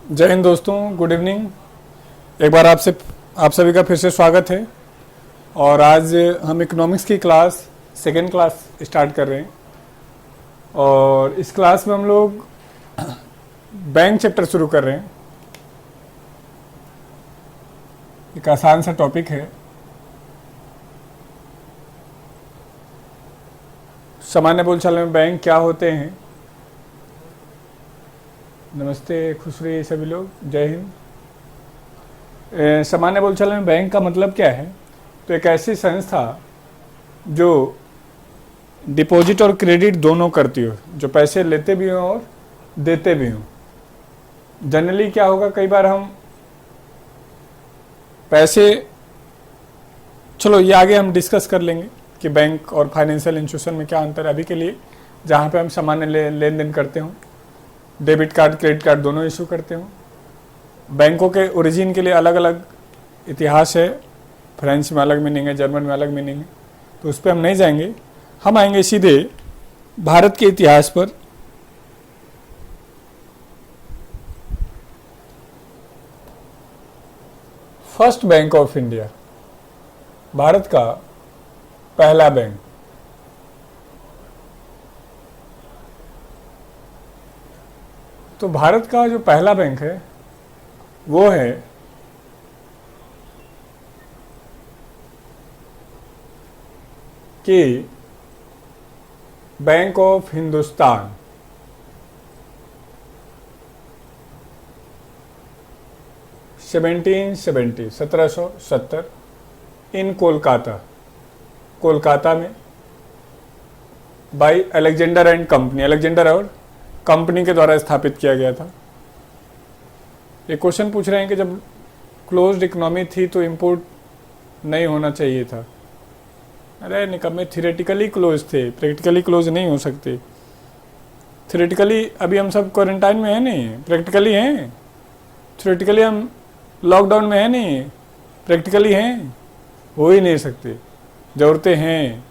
जय हिंद दोस्तों, good evening. एक बार आप सभी का फिर से स्वागत है। और आज हम इकोनॉमिक्स की क्लास सेकेंड क्लास स्टार्ट कर रहे हैं। और इस क्लास में हम लोग बैंक चैप्टर शुरू कर रहे हैं। एक आसान सा टॉपिक है। सामान्य बोलचाल में बैंक क्या होते हैं। नमस्ते, खुश रहिए सभी लोग, जय हिंद। सामान्य बोलचाल में बैंक का मतलब क्या है? तो एक ऐसी संस्था जो डिपॉजिट और क्रेडिट दोनों करती हो, जो पैसे लेते भी हों और देते भी हों। जनरली क्या होगा, कई बार हम पैसे, चलो ये आगे हम डिस्कस कर लेंगे कि बैंक और फाइनेंशियल इंस्टीट्यूशन में क्या अंतर है। अभी के लिए जहाँ पे हम सामान्य लेन देन करते हों, डेबिट कार्ड क्रेडिट कार्ड दोनों इशू करते हो। बैंकों के ओरिजिन के लिए अलग अलग इतिहास है। फ्रेंच में अलग मीनिंग है, जर्मन में अलग मीनिंग है, तो उस पर हम नहीं जाएंगे। हम आएंगे सीधे भारत के इतिहास पर। First bank of India, Bharat का पहला बैंक। तो भारत का जो पहला बैंक है वो है कि बैंक ऑफ हिंदुस्तान। सेवनटीन 1770 इन कोलकाता में by Alexander and company, Alexander और कंपनी के द्वारा स्थापित किया गया था। ये क्वेश्चन पूछ रहे हैं कि जब क्लोज्ड इकोनॉमी थी तो इंपोर्ट नहीं होना चाहिए था। अरे निकम्मे, थियोरेटिकली क्लोज थे, प्रैक्टिकली क्लोज नहीं हो सकते। थियोरेटिकली अभी हम सब क्वारंटाइन में है नहीं, प्रैक्टिकली हैं। थियोरेटिकली हम लॉकडाउन में है नहीं, प्रैक्टिकली हैं। हो ही नहीं सकते, ज़रूरतें हैं।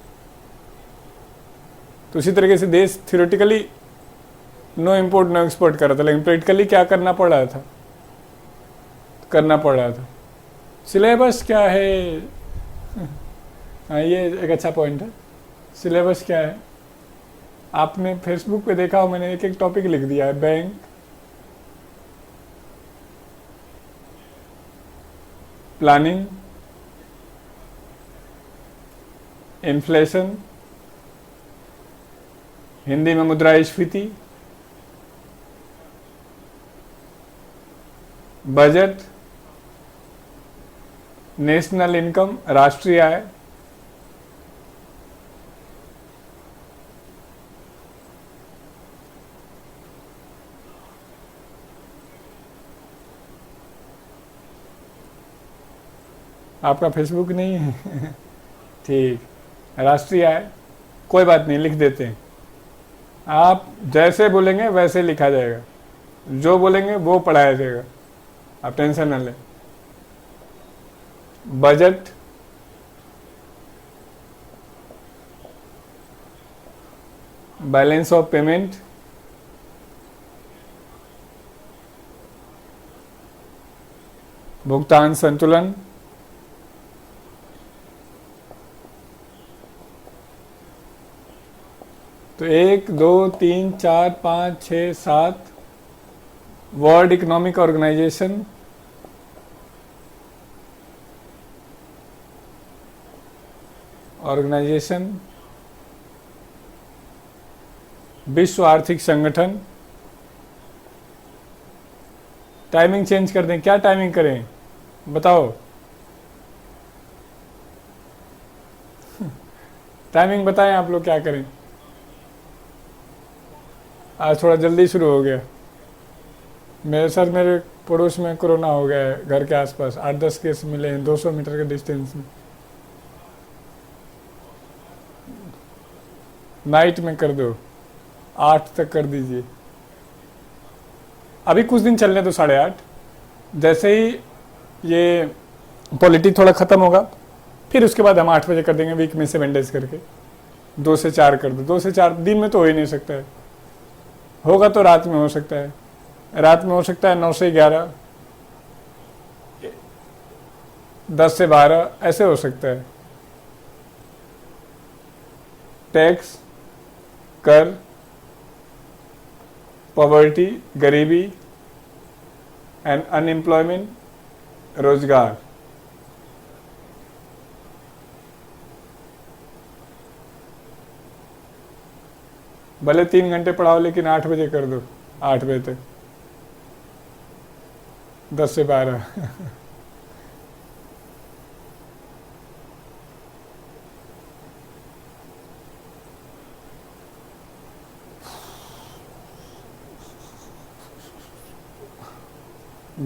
तो उसी तरीके से देश theoretically no import no export कर रहा था, लेकिन प्रैक्टिकली क्या करना पड़ रहा था। सिलेबस क्या है? हाँ, ये एक अच्छा पॉइंट है। सिलेबस क्या है? आपने फेसबुक पे देखा हो, मैंने एक एक टॉपिक लिख दिया है। बैंक, प्लानिंग, इन्फ्लेशन, हिंदी में मुद्रास्फीति, बजट, नेशनल इनकम, राष्ट्रीय आय, आपका फेसबुक नहीं है? ठीक, राष्ट्रीय आय, कोई बात नहीं, लिख देते हैं। आप जैसे बोलेंगे वैसे लिखा जाएगा, जो बोलेंगे वो पढ़ाया जाएगा, आप टेंशन न लें। बजट, बैलेंस ऑफ पेमेंट, भुगतान संतुलन, तो 1 2 3 4 5 6 7 वर्ल्ड इकोनॉमिक ऑर्गेनाइजेशन, विश्व आर्थिक संगठन। टाइमिंग चेंज कर दें? क्या टाइमिंग करें बताओ? टाइमिंग बताएं आप लोग, क्या करें? आज थोड़ा जल्दी शुरू हो गया। मेरे पड़ोस में कोरोना हो गया है, घर के आसपास 8-10 केस मिले हैं 200 मीटर के डिस्टेंस में। नाइट में कर दो, 8 तक कर दीजिए। अभी कुछ दिन चलने दो 8:30। जैसे ही ये पॉलिटी थोड़ा ख़त्म होगा, फिर उसके बाद हम 8 बजे कर देंगे, वीक में 7 डेज करके। 2 से 4 कर दो। 2 से 4 दिन में तो हो ही नहीं सकता है, होगा तो रात में हो सकता है। रात में हो सकता है 9 से 11, 10 से 12, ऐसे हो सकता है। टैक्स, कर, पॉवर्टी, गरीबी एंड अनएम्प्लॉयमेंट, रोजगार। भले 3 घंटे पढ़ाओ लेकिन 8 बजे कर दो, 8 बजे तक, 10 से 12।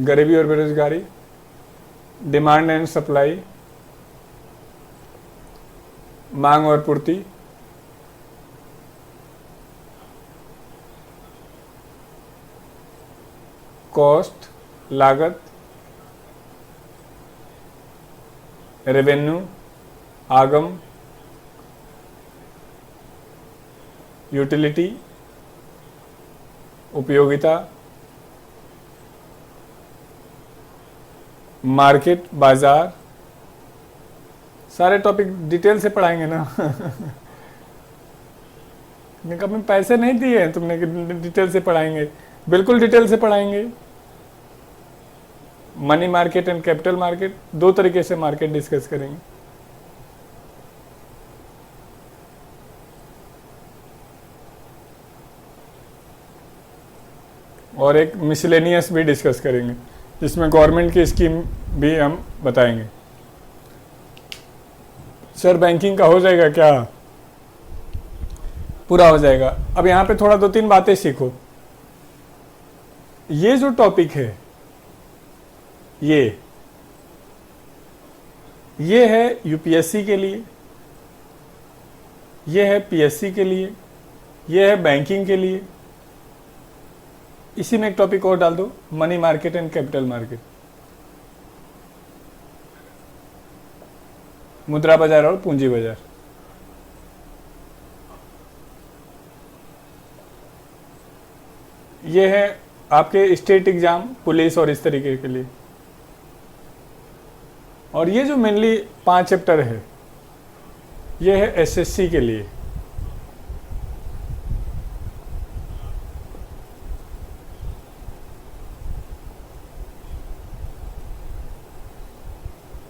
गरीबी और बेरोजगारी, डिमांड एंड सप्लाई, मांग और पूर्ति, कॉस्ट, लागत, रेवेन्यू, आगम, यूटिलिटी, उपयोगिता, मार्केट, बाजार। सारे टॉपिक डिटेल से पढ़ाएंगे ना। में पैसे नहीं दिए हैं तुमने कि डिटेल से पढ़ाएंगे, बिल्कुल डिटेल से पढ़ाएंगे। Money market and capital market, 2 तरीके से मार्केट डिस्कस करेंगे। और एक मिसलेनियस भी डिस्कस करेंगे जिसमें गवर्नमेंट की स्कीम भी हम बताएंगे। सर बैंकिंग का हो जाएगा क्या? पूरा हो जाएगा। अब यहाँ पे थोड़ा 2-3 बातें सीखो। ये जो टॉपिक है ये है यूपीएससी के लिए, ये है पीएससी के लिए, ये है बैंकिंग के लिए। इसी में एक टॉपिक और डाल दो, money market and capital market, मुद्रा बाजार और पूंजी बाजार। ये है आपके स्टेट एग्जाम, पुलिस और इस तरीके के लिए। और ये जो मेनली 5 चैप्टर है ये है एसएससी के लिए।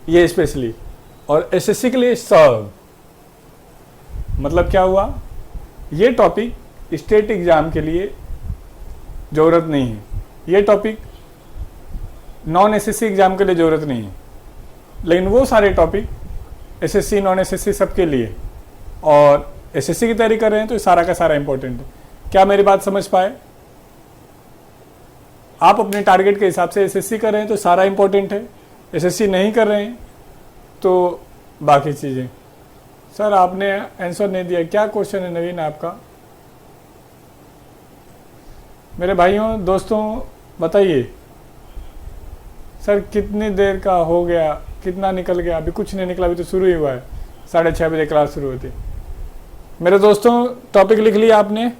ये स्पेशली, और एसएससी के लिए सब। मतलब क्या हुआ, ये टॉपिक स्टेट एग्जाम के लिए जरूरत नहीं है, ये टॉपिक नॉन एसएससी एग्जाम के लिए जरूरत नहीं है, लेकिन वो सारे टॉपिक एसएससी नॉन एसएससी सबके लिए। और एसएससी की तैयारी कर रहे हैं तो सारा का सारा इंपॉर्टेंट है। क्या मेरी बात समझ पाए? आप अपने टारगेट के हिसाब से एसएससी कर रहे हैं तो सारा इंपॉर्टेंट है, एसएससी नहीं कर रहे हैं तो बाकी चीज़ें। सर आपने आंसर नहीं दिया, क्या क्वेश्चन है नवीन आपका? मेरे भाइयों दोस्तों बताइए, सर कितनी देर का हो गया, कितना निकल गया? अभी कुछ नहीं निकला, अभी तो शुरू ही हुआ है, 6:30 बजे क्लास शुरू होती। मेरे दोस्तों टॉपिक लिख लिया आपने?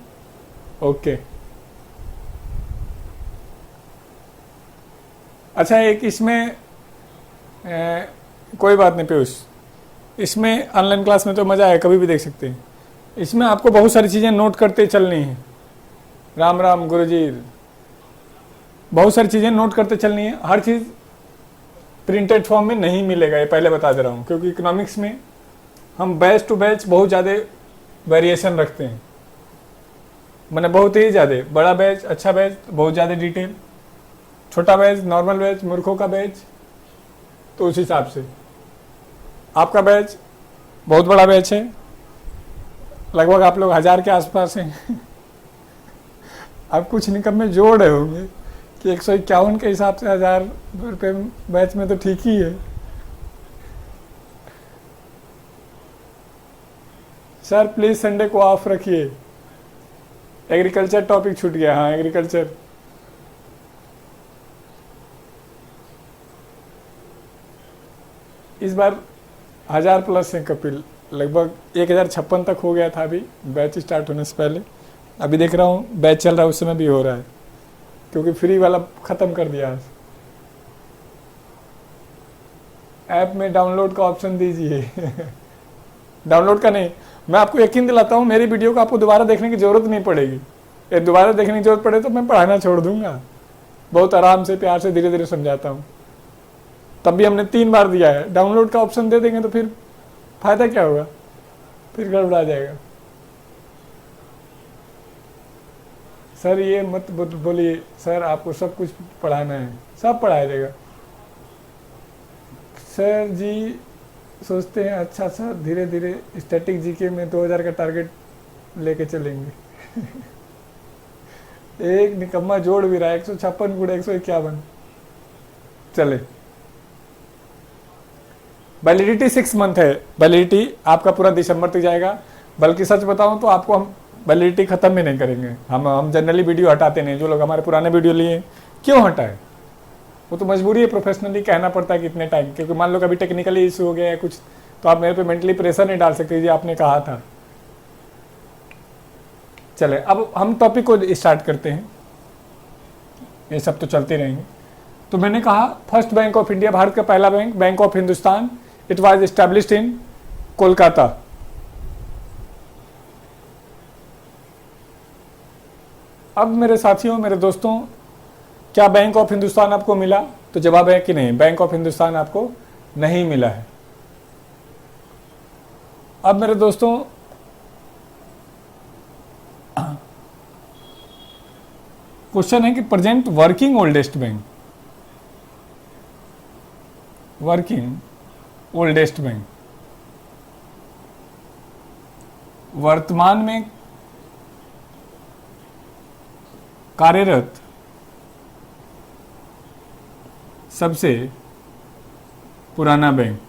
ओके। अच्छा, एक इसमें कोई बात नहीं पीयूष, इसमें ऑनलाइन क्लास में तो मज़ा है, कभी भी देख सकते हैं। इसमें आपको बहुत सारी चीज़ें नोट करते चलनी है। राम राम गुरुजी, बहुत सारी चीज़ें नोट करते चलनी है। हर चीज़ प्रिंटेड फॉर्म में नहीं मिलेगा, ये पहले बता दे रहा हूँ, क्योंकि इकोनॉमिक्स में हम बैच टू बैच बहुत ज़्यादा वेरिएशन रखते हैं। मैंने बहुत ही ज़्यादा, बड़ा बैच, अच्छा बैच, बहुत ज़्यादा डिटेल, छोटा बैच, नॉर्मल बैच, मूर्खों का बैच। तो उस हिसाब से आपका बैच बहुत बड़ा बैच है, लगभग आप लोग 1000 के आसपास हैं। आप कुछ निकम में जोड़ रहे होंगे कि 151 के हिसाब से 1000 रुपये बैच में तो ठीक ही है। सर प्लीज संडे को ऑफ रखिए। एग्रीकल्चर टॉपिक छूट गया। हाँ एग्रीकल्चर, इस बार 1000 प्लस है कपिल, लगभग 1056 तक हो गया था अभी बैच स्टार्ट होने से पहले। अभी देख रहा हूँ बैच चल रहा है, उस समय भी हो रहा है। क्योंकि फ्री वाला ख़त्म कर दिया। ऐप में डाउनलोड का ऑप्शन दीजिए। डाउनलोड का नहीं, मैं आपको यकीन दिलाता हूँ मेरी वीडियो को आपको दोबारा देखने की ज़रूरत नहीं पड़ेगी। ये दोबारा देखने की ज़रूरत पड़े तो मैं पढ़ाना छोड़ दूंगा। बहुत आराम से, प्यार से, धीरे धीरे समझाता हूँ। तब भी हमने 3 बार दिया है। डाउनलोड का ऑप्शन दे देंगे तो फिर फ़ायदा क्या होगा, फिर गड़बड़ा जाएगा। सर ये मत बोलिए सर, आपको सब कुछ पढ़ाना है, सब पढ़ाया जाएगा। सर जी सोचते हैं अच्छा सर धीरे धीरे स्टैटिक जीके में 2000 का टारगेट लेके चलेंगे। एक निकम्मा जोड़ भी रहा है 156 गुणा 151। चले, वैलिडिटी 6 मंथ है। वैलिडिटी आपका पूरा दिसंबर तक जाएगा। बल्कि सच बताऊं तो आपको हम वैलिडिटी खत्म भी नहीं करेंगे। हम जनरली वीडियो हटाते नहीं। जो लोग हमारे पुराने वीडियो लिए क्यों हटाए, वो तो मजबूरी है, प्रोफेशनली कहना पड़ता है कि इतने टाइम, क्योंकि मान लो कभी टेक्निकली इशू हो गया है कुछ, तो आप मेरे पे मेंटली प्रेशर नहीं डाल सकते जी आपने कहा था। चले अब हम टॉपिक को स्टार्ट करते हैं, ये सब तो चलते रहेंगे। तो मैंने कहा first bank of India, Bharat का पहला bank, bank of Hindustan, it was established in Kolkata. अब मेरे साथियों, मेरे दोस्तों, क्या बैंक ऑफ हिंदुस्तान आपको मिला? तो जवाब है कि नहीं, बैंक ऑफ हिंदुस्तान आपको नहीं मिला है। अब मेरे दोस्तों क्वेश्चन है कि present working oldest bank, working oldest bank, वर्तमान में कार्यरत सबसे पुराना बैंक।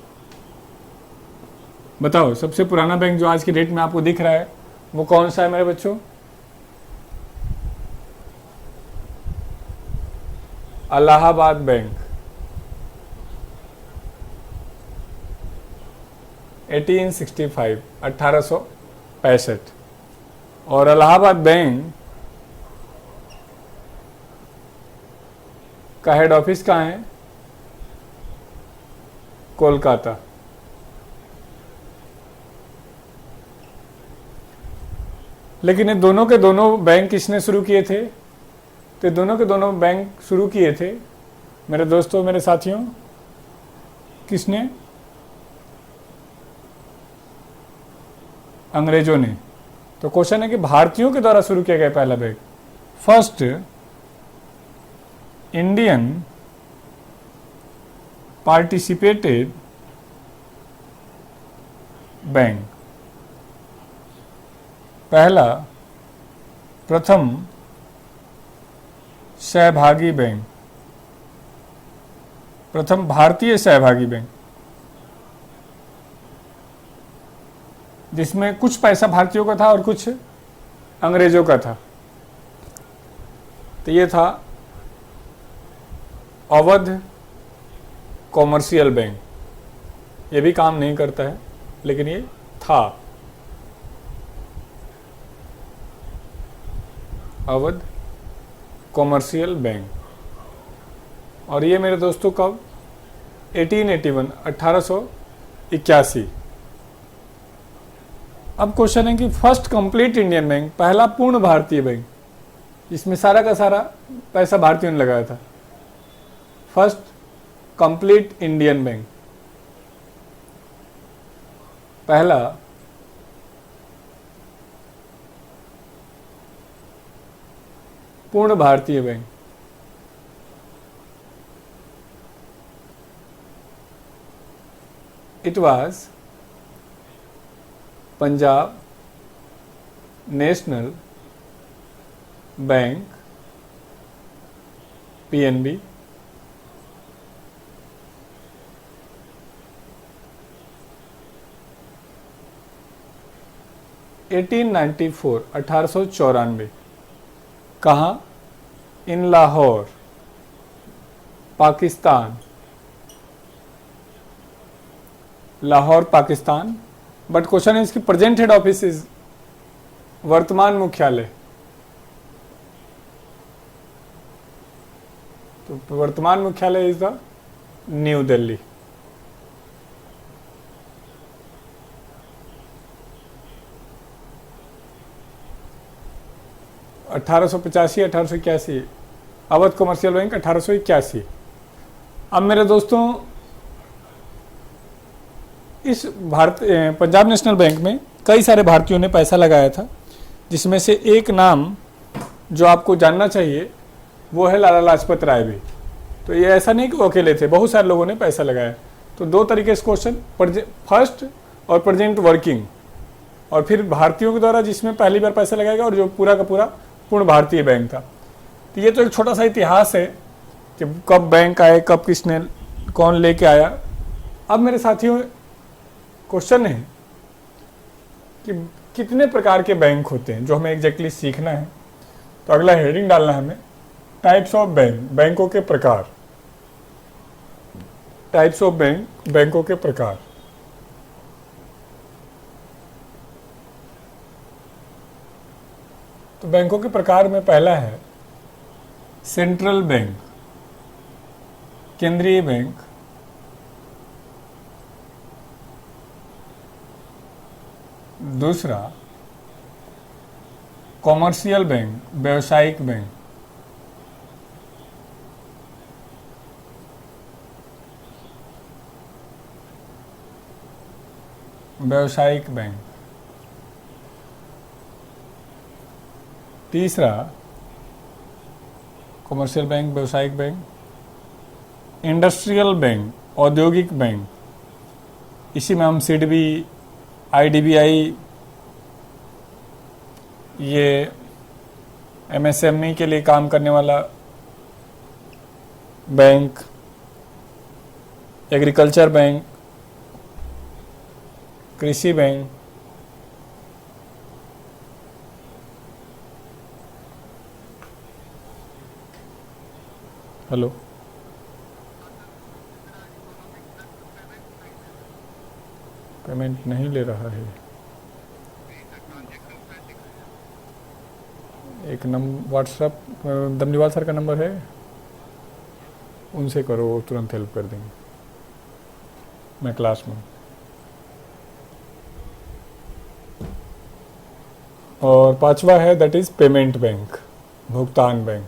बताओ सबसे पुराना बैंक जो आज की डेट में आपको दिख रहा है वो कौन सा है मेरे बच्चों? इलाहाबाद बैंक। 1865, 1865। और इलाहाबाद बैंक का हेड ऑफिस कहाँ है? कोलकाता। लेकिन ये दोनों के दोनों बैंक किसने शुरू किए थे? तो दोनों के दोनों बैंक शुरू किए थे मेरे दोस्तों, मेरे साथियों, किसने? अंग्रेजों ने। तो क्वेश्चन है कि भारतीयों के द्वारा शुरू किया गया पहला bank, first Indian participated bank, पहला प्रथम सहभागी बैंक, प्रथम भारतीय सहभागी बैंक, जिसमें कुछ पैसा भारतीयों का था और कुछ अंग्रेजों का था। तो ये था अवध कॉमर्शियल बैंक। ये भी काम नहीं करता है लेकिन ये था अवध कॉमर्शियल बैंक। और ये मेरे दोस्तों कब? 1881, 1881। अब क्वेश्चन है कि फर्स्ट कंप्लीट इंडियन बैंक, पहला पूर्ण भारतीय बैंक, इसमें सारा का सारा पैसा भारतीयों ने लगाया था। फर्स्ट कंप्लीट इंडियन बैंक, पहला पूर्ण भारतीय bank. It was Punjab national bank, PNB, (1894) 1894। कहाँ? इन लाहौर, पाकिस्तान, लाहौर पाकिस्तान। बट क्वेश्चन है इसकी प्रेजेंट हेड ऑफिस इज, वर्तमान मुख्यालय तो वर्तमान मुख्यालय is the new Delhi. $1885-1881 Awadh commercial bank 1881। अब मेरे दोस्तों इस पंजाब नेशनल बैंक में कई सारे भारतीयों ने पैसा लगाया था, जिसमें से एक नाम जो आपको जानना चाहिए वो है लाला लाजपत राय भी। तो ये ऐसा नहीं कि वो अकेले थे, बहुत सारे लोगों ने पैसा लगाया। तो दो तरीके से क्वेश्चन, फर्स्ट और प्रेजेंट वर्किंग, और फिर भारतीयों के द्वारा जिसमें पहली बार पैसा लगाया गया और जो पूरा का पूरा पूर्ण भारतीय बैंक था। तो ये तो एक छोटा सा इतिहास है कि कब बैंक आए, कब किसने कौन लेके आया। अब मेरे साथियों क्वेश्चन है कि कितने प्रकार के बैंक होते हैं, जो हमें एग्जैक्टली सीखना है। तो अगला हेडिंग डालना है हमें, टाइप्स ऑफ बैंक, बैंकों के प्रकार। टाइप्स ऑफ बैंक, बैंकों के प्रकार। तो बैंकों के प्रकार में पहला है सेंट्रल बैंक, केंद्रीय बैंक। दूसरा कॉमर्शियल बैंक, व्यावसायिक बैंक। व्यावसायिक बैंक। तीसरा कॉमर्शियल बैंक, व्यावसायिक बैंक। इंडस्ट्रियल बैंक, औद्योगिक बैंक। इसी में हम सिडबी, आईडीबीआई, ये एमएसएमई के लिए काम करने वाला बैंक, एग्रीकल्चर बैंक, कृषि बैंक, हेलो, पेमेंट नहीं ले रहा है। एक व्हाट्सएप दमनीवाल सर का नंबर है, उनसे करो, वो तुरंत हेल्प कर देंगे। मैं क्लास में। और पांचवा है दैट इज पेमेंट बैंक, भुगतान बैंक।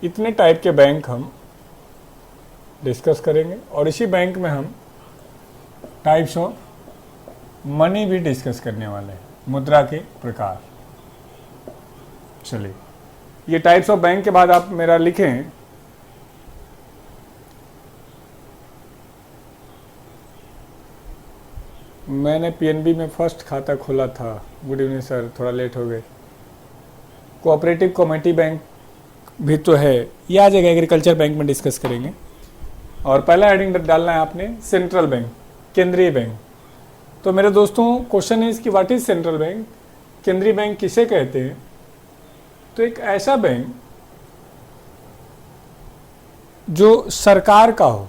इतने टाइप के बैंक हम डिस्कस करेंगे और इसी बैंक में हम टाइप्स ऑफ मनी भी डिस्कस करने वाले हैं, मुद्रा के प्रकार। चलिए, ये टाइप्स ऑफ बैंक के बाद आप मेरा लिखें मैंने पीएनबी में फर्स्ट खाता खोला था। गुड इवनिंग सर, थोड़ा लेट हो गए। कोऑपरेटिव कमेटी बैंक भी तो है, ये आ जाएगा, एग्रीकल्चर बैंक में डिस्कस करेंगे। और पहला हेडिंग डालना है आपने सेंट्रल बैंक, केंद्रीय बैंक। तो मेरे दोस्तों क्वेश्चन है इसकी, व्हाट इज सेंट्रल बैंक, केंद्रीय बैंक किसे कहते हैं। तो एक ऐसा बैंक जो सरकार का हो,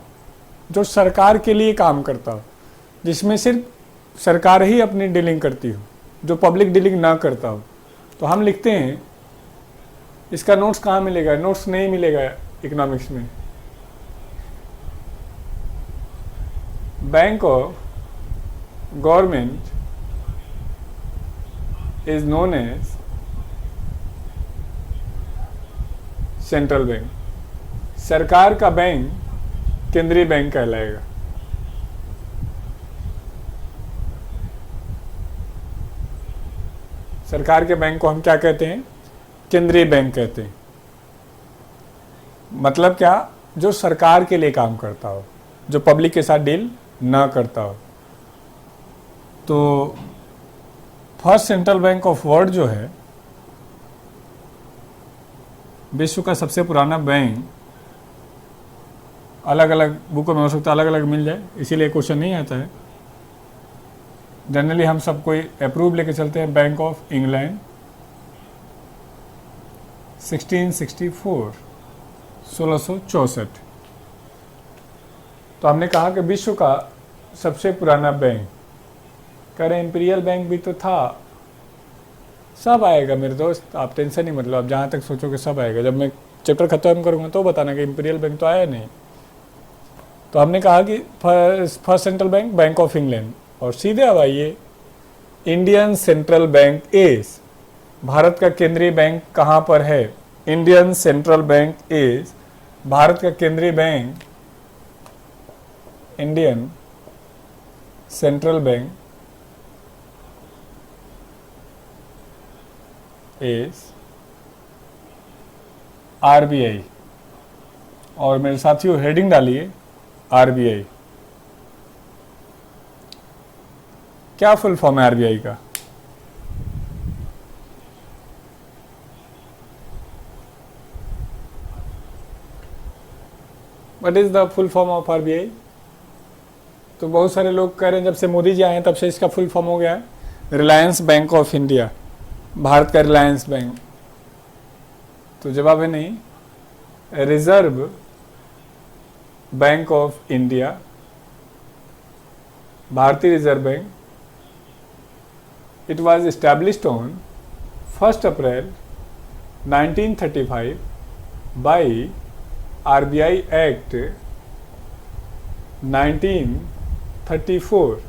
जो सरकार के लिए काम करता हो, जिसमें सिर्फ सरकार ही अपनी डीलिंग करती हो, जो पब्लिक डीलिंग ना करता हो। तो हम लिखते हैं, इसका नोट्स कहाँ मिलेगा, नोट्स नहीं मिलेगा इकोनॉमिक्स में। Bank of government is known as central bank. सरकार का बैंक केंद्रीय बैंक कहलाएगा। सरकार के बैंक को हम क्या कहते हैं, केंद्रीय बैंक कहते हैं। मतलब क्या, जो सरकार के लिए काम करता हो, जो पब्लिक के साथ डील ना करता हो। तो first central bank of world जो है विश्व का सबसे पुराना बैंक, अलग अलग बुकों में हो सकता है अलग अलग मिल जाए, इसीलिए क्वेश्चन नहीं आता है। जनरली हम सब कोई अप्रूव लेके चलते हैं, बैंक ऑफ इंग्लैंड 1664, 1664। तो हमने कहा कि विश्व का सबसे पुराना बैंक, कह रहे इंपीरियल बैंक भी तो था सब आएगा मेरे दोस्त, आप टेंशन नहीं, मतलब आप जहाँ तक सोचोगे सब आएगा। जब मैं चैप्टर खत्म करूँगा तो बताना कि इंपीरियल बैंक तो आया नहीं। तो हमने कहा कि first central bank bank of England, और सीधे अब आइए, Indian central bank is, Bharat का केंद्रीय बैंक कहाँ पर है? Indian central bank is, Bharat का केंद्रीय bank, Indian central bank is RBI. और मेरे साथियों हेडिंग डालिए आरबीआई। क्या फुल फॉर्म है आरबीआई का? What is the full form of RBI? तो बहुत सारे लोग कह रहे हैं जब से मोदी जी आए हैं तब से इसका फुल फॉर्म हो गया है Reliance bank of India, Bharat का रिलायंस बैंक। तो जवाब है नहीं, रिजर्व बैंक ऑफ इंडिया, भारतीय reserve bank. It was established on 1 April 1935 by RBI act 1934।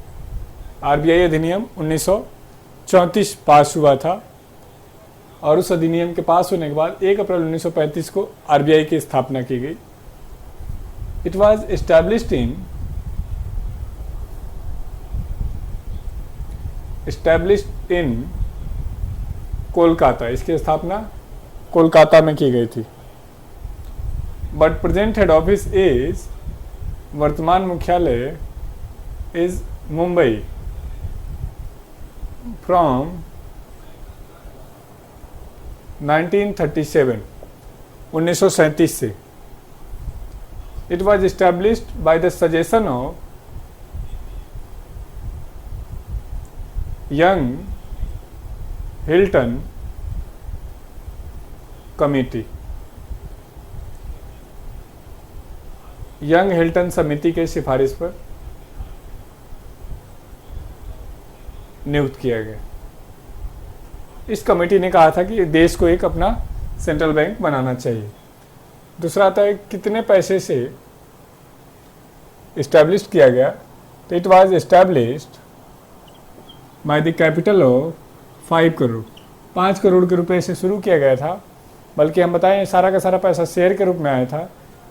RBI अधिनियम 1934 पास हुआ था, और उस अधिनियम के पास होने के बाद 1 अप्रैल 1935 को आरबीआई की स्थापना की गई। It was established in Kolkata, इसकी स्थापना कोलकाता में की गई थी। But present head office is, वर्तमान मुख्यालय इज मुंबई। फ्रॉम 1937, 1937 से। It was established by the suggestion of Young Hilton Committee। Young Hilton समिति के सिफारिश पर नियुक्त किया गया। इस कमेटी ने कहा था कि देश को एक अपना सेंट्रल बैंक बनाना चाहिए। दूसरा आता है कितने पैसे से इस्टेब्लिश किया गया? तो it was established by the capital of 5 crore, 5 crore के रुपए से शुरू किया गया था। बल्कि हम बताएं सारा का सारा पैसा शेयर के रूप में आया था।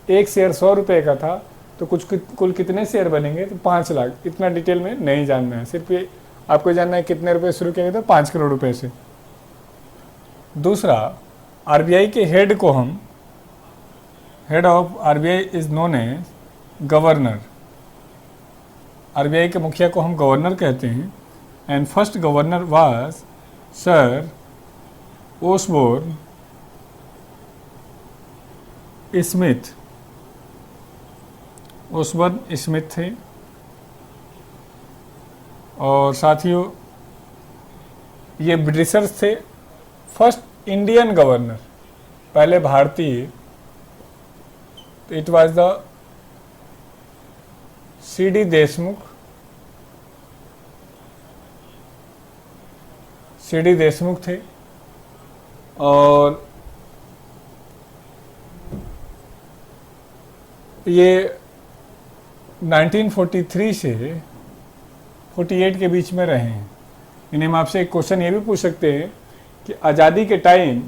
एक शेयर 100 रुपये का था, तो कुल कितने शेयर बनेंगे? तो 5 लाख। इतना डिटेल में नहीं जानना है, सिर्फ ये आपको जानना है कितने रुपए शुरू किया गया था, 5 करोड़ रुपए से। दूसरा, आरबीआई के हेड को हम, head of RBI is known as governor. RBI के मुखिया को हम गवर्नर कहते हैं। And first governor was sir Osborne Smith. Osborne Smith थे। और साथियों ये ब्रिटिशर्स थे। फर्स्ट इंडियन गवर्नर, पहले भारतीय, तो it was the CD Deshmukh. CD Deshmukh थे। और ये 1943 से 48 के बीच में रहे हैं। यानी हम आपसे एक क्वेश्चन ये भी पूछ सकते हैं कि आज़ादी के टाइम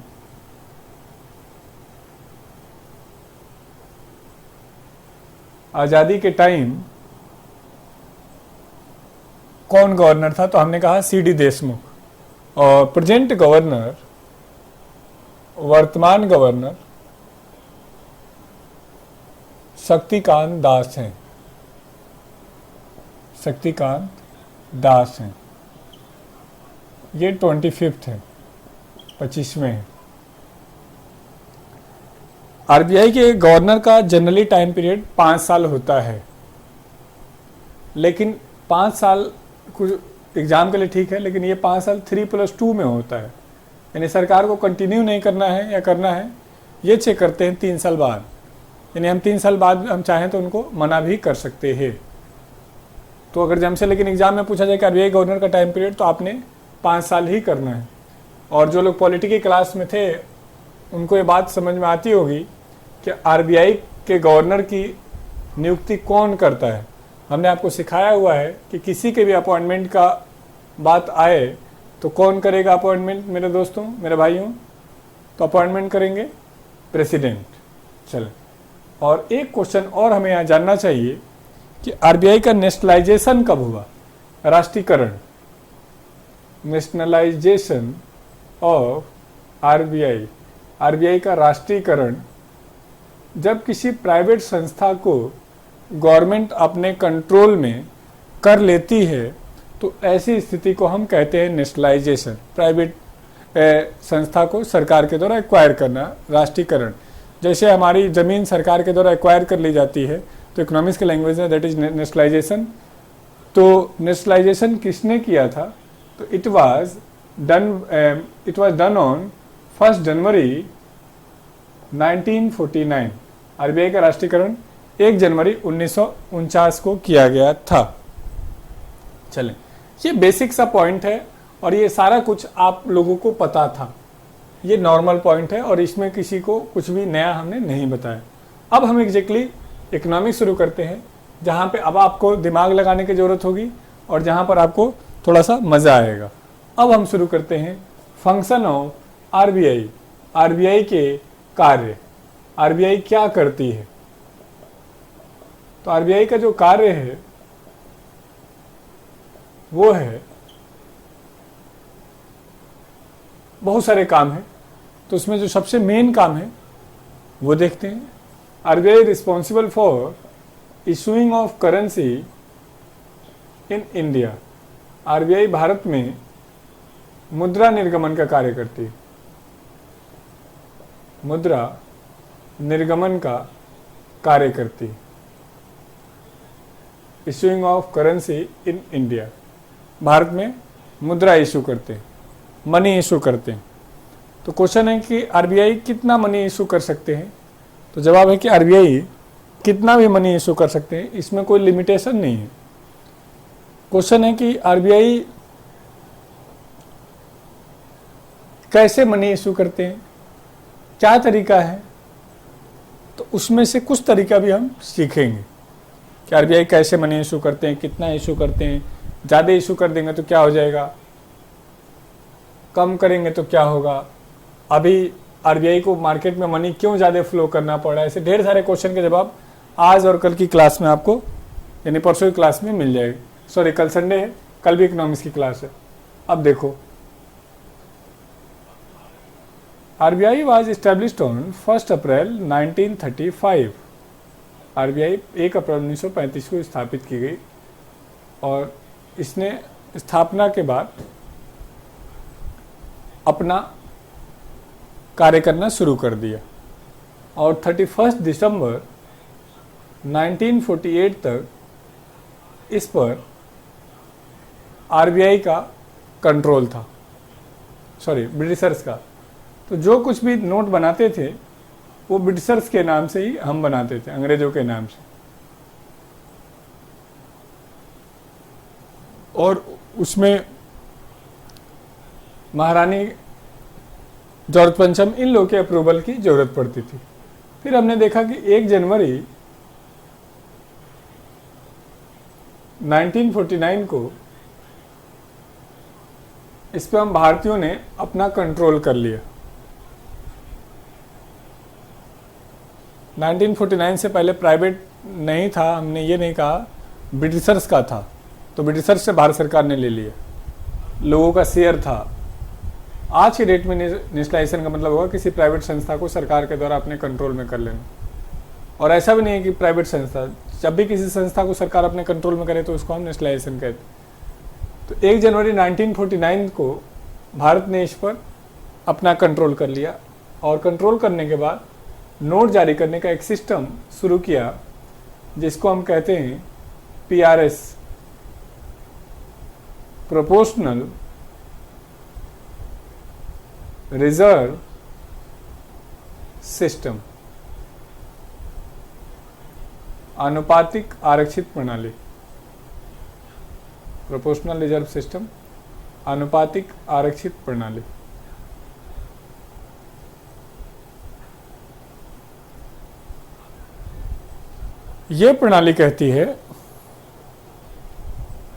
कौन गवर्नर था? तो हमने कहा सीडी देशमुख। और प्रेजेंट गवर्नर, वर्तमान गवर्नर शक्तिकांत दास हैं। शक्तिकांत दास हैं। ये 25th है, 25वें है। आरबीआई के गवर्नर का जनरली टाइम पीरियड 5 साल होता है, लेकिन 5 साल कुछ एग्जाम के लिए ठीक है, लेकिन ये 5 साल 3+2 में होता है। यानी सरकार को कंटिन्यू नहीं करना है या करना है, ये चेक करते हैं 3 साल बाद। यानी हम 3 साल बाद हम चाहें तो उनको मना भी कर सकते हैं। तो अगर हमसे लेकिन एग्जाम में पूछा जाए कि आरबीआई गवर्नर का टाइम पीरियड, तो आपने 5 साल ही करना है। और जो लोग पॉलिटिकल क्लास में थे उनको ये बात समझ में आती होगी कि आरबीआई के गवर्नर की नियुक्ति कौन करता है। हमने आपको सिखाया हुआ है कि किसी के भी अपॉइंटमेंट का बात आए तो कौन करेगा अपॉइंटमेंट मेरे दोस्तों, मेरे भाइयों, तो अपॉइंटमेंट करेंगे प्रेसिडेंट। चलो, और एक क्वेश्चन और हमें यहाँ जानना चाहिए कि आरबीआई का नेशनलाइजेशन कब हुआ, राष्ट्रीयकरण, नेशनलाइजेशन ऑफ आरबीआई, आरबीआई का राष्ट्रीयकरण जब किसी प्राइवेट संस्था को गवर्नमेंट अपने कंट्रोल में कर लेती है तो ऐसी स्थिति को हम कहते हैं नेशनलाइजेशन। प्राइवेट संस्था को सरकार के द्वारा एक्वायर करना, राष्ट्रीयकरण। जैसे हमारी ज़मीन सरकार के द्वारा एक्वायर कर ली जाती है तो इकोनॉमिक्स के लैंग्वेज में दैट इज नेशनलाइजेशन। तो नेशनलाइजेशन किसने किया था? तो it was done on 1 January 1949। RBI का राष्ट्रीयकरण 1 जनवरी 1949 को किया गया था। चलें, ये बेसिक सा पॉइंट है और ये सारा कुछ आप लोगों को पता था। ये नॉर्मल पॉइंट है और इसमें किसी को कुछ भी नया हमने नहीं बताया। अब हम एग्जैक्टली इकोनॉमिक्स शुरू करते हैं, जहाँ पे अब आपको दिमाग लगाने की ज़रूरत होगी और जहाँ पर आपको थोड़ा सा मज़ा आएगा। अब हम शुरू करते हैं फंक्शन ऑफ आरबीआई, आरबीआई के कार्य। आरबीआई क्या करती है? तो आरबीआई का जो कार्य है वो है, बहुत सारे काम हैं, तो उसमें जो सबसे मेन काम है वो देखते हैं। RBI responsible for issuing of currency in India. RBI Bharat में मुद्रा निर्गमन का कार्य करती है, मुद्रा निर्गमन का कार्य करती है। Issuing of currency in India, Bharat में मुद्रा इशू करते हैं, मनी इशू करते हैं। तो क्वेश्चन है कि आरबीआई कितना मनी इशू कर सकते हैं? तो जवाब है कि आरबीआई कितना भी मनी इशू कर सकते हैं, इसमें कोई लिमिटेशन नहीं है। क्वेश्चन है कि आरबीआई कैसे मनी इशू करते हैं, क्या तरीका है? तो उसमें से कुछ तरीका भी हम सीखेंगे कि आरबीआई कैसे मनी इशू करते हैं, कितना इशू करते हैं। ज़्यादा इशू कर देंगे तो क्या हो जाएगा, कम करेंगे तो क्या होगा, अभी आरबीआई को मार्केट में मनी क्यों ज़्यादा फ्लो करना पड़ा है। ऐसे ढेर सारे क्वेश्चन के जवाब आज और कल की क्लास में आपको, यानी परसों की क्लास में मिल जाएगी। सॉरी, कल संडे है, कल भी इकोनॉमिक्स की क्लास है। अब देखो, RBI was established on 1 April 1935। RBI 1 अप्रैल 1935 को स्थापित की गई और इसने स्थापना के बाद अपना कार्य करना शुरू कर दिया और 31 दिसंबर 1948 तक इस पर आरबीआई का कंट्रोल था, सॉरी ब्रिटिशर्स का। तो जो कुछ भी नोट बनाते थे वो ब्रिटिशर्स के नाम से ही हम बनाते थे, अंग्रेजों के नाम से। और उसमें महारानी जॉर्ज पंचम, इन लोगों के अप्रूवल की जरूरत पड़ती थी। फिर हमने देखा कि 1 जनवरी 1949 को इस पर हम भारतीयों ने अपना कंट्रोल कर लिया। 1949 से पहले प्राइवेट नहीं था, हमने ये नहीं कहा, ब्रिटिशर्स का था, तो ब्रिटिशर्स से भारत सरकार ने ले लिया, लोगों का शेयर था। आज के डेट में नेशनलाइजेशन का मतलब होगा किसी प्राइवेट संस्था को सरकार के द्वारा अपने कंट्रोल में कर लेना। और ऐसा भी नहीं है कि प्राइवेट संस्था, जब भी किसी संस्था को सरकार अपने कंट्रोल में करे तो उसको हम नेशनलाइजेशन कहते हैं। तो 1 जनवरी 1949 को भारत ने इस पर अपना कंट्रोल कर लिया और कंट्रोल करने के बाद नोट जारी करने का एक सिस्टम शुरू किया जिसको हम कहते हैं पीआरएस, प्रोपोर्शनल रिजर्व सिस्टम, आनुपातिक आरक्षित प्रणाली। प्रोपोर्शनल रिजर्व सिस्टम, आनुपातिक आरक्षित प्रणाली। ये प्रणाली कहती है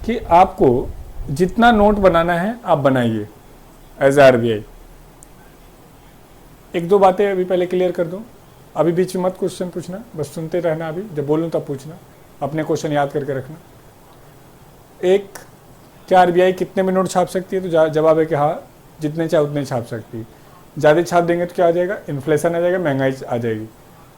कि आपको जितना नोट बनाना है आप बनाइए एज आरबीआई। एक दो बातें अभी पहले क्लियर कर दूं, अभी बीच में मत क्वेश्चन पूछना, बस सुनते रहना, अभी जब बोलूं तब पूछना, अपने क्वेश्चन याद करके रखना। एक, क्या आरबीआई कितने में नोट छाप सकती है? तो जवाब है कि हाँ, जितने चाहे उतने छाप सकती है। ज़्यादा छाप देंगे तो क्या आ जाएगा? इन्फ्लेशन आ जाएगा, महंगाई आ जाएगी।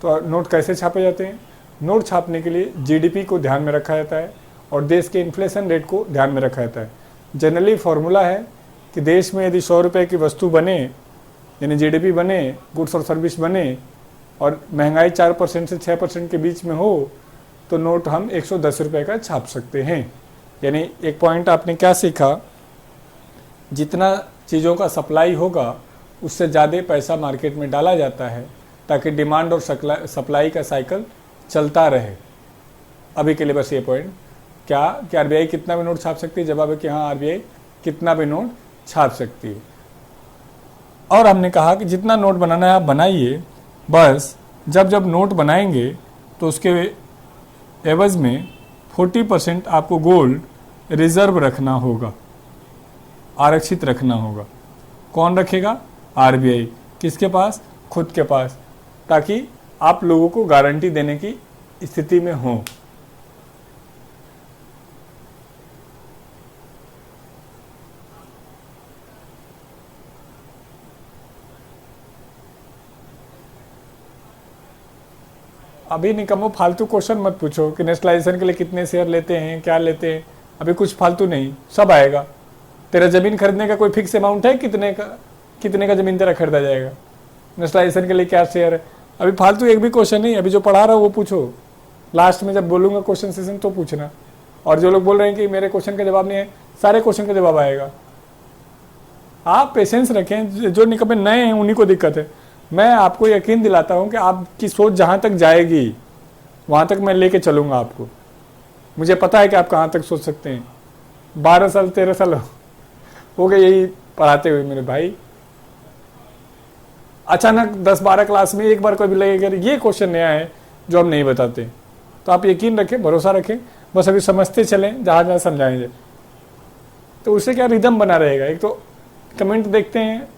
तो नोट कैसे छापे जाते हैं? नोट छापने के लिए जीडीपी को ध्यान में रखा जाता है और देश के इन्फ्लेशन रेट को ध्यान में रखा जाता है। जनरली फॉर्मूला है कि देश में यदि 100 रुपये की वस्तु बने, यानी जीडीपी बने, गुड्स और सर्विस बने, और महंगाई 4% से 6% के बीच में हो, तो नोट हम 110 रुपये का छाप सकते हैं। यानी एक पॉइंट आपने क्या सीखा? जितना चीज़ों का सप्लाई होगा उससे ज़्यादा पैसा मार्केट में डाला जाता है ताकि डिमांड और सप्लाई का साइकिल चलता रहे। अभी के लिए बस ये पॉइंट, क्या कि आरबीआई कितना भी नोट छाप सकती है? जवाब है कि हाँ, आरबीआई कितना भी नोट छाप सकती है। और हमने कहा कि जितना नोट बनाना है आप बनाइए, बस जब जब नोट बनाएंगे तो उसके एवज में 40% आपको गोल्ड रिजर्व रखना होगा, आरक्षित रखना होगा। कौन रखेगा? आरबीआई। किसके पास? खुद के पास, ताकि आप लोगों को गारंटी देने की स्थिति में हो। अभी निकम्मो फालतू क्वेश्चन मत पूछो कि नेशनलाइजेशन के लिए कितने शेयर लेते हैं, क्या लेते हैं। अभी कुछ फालतू नहीं, सब आएगा। तेरा जमीन खरीदने का कोई फिक्स अमाउंट है? कितने का जमीन तेरा खरीदा जाएगा? नेशनलाइजेशन के लिए क्या शेयर है? अभी फालतू एक भी क्वेश्चन नहीं, अभी जो पढ़ा रहा हूँ वो पूछो। लास्ट में जब बोलूँगा क्वेश्चन सेशन तो पूछना। और जो लोग बोल रहे हैं कि मेरे क्वेश्चन का जवाब नहीं है, सारे क्वेश्चन का जवाब आएगा। आप पेशेंस रखें, जो निकम्मे नए हैं उन्हीं को दिक्कत है। मैं आपको यकीन दिलाता हूं कि आपकी सोच जहां तक जाएगी वहां तक मैं लेके चलूंगा आपको। मुझे पता है कि आप कहां तक सोच सकते हैं। 12 साल 13 साल हो गए यही पढ़ाते हुए मेरे भाई। अचानक 10-12 क्लास में एक बार कोई भी लगेगा ये क्वेश्चन नया है जो हम नहीं बताते, तो आप यकीन रखें, भरोसा रखें, बस अभी समझते चलें, जहां जहां समझाएंगे तो उससे क्या रिदम बना रहेगा। एक तो कमेंट देखते हैं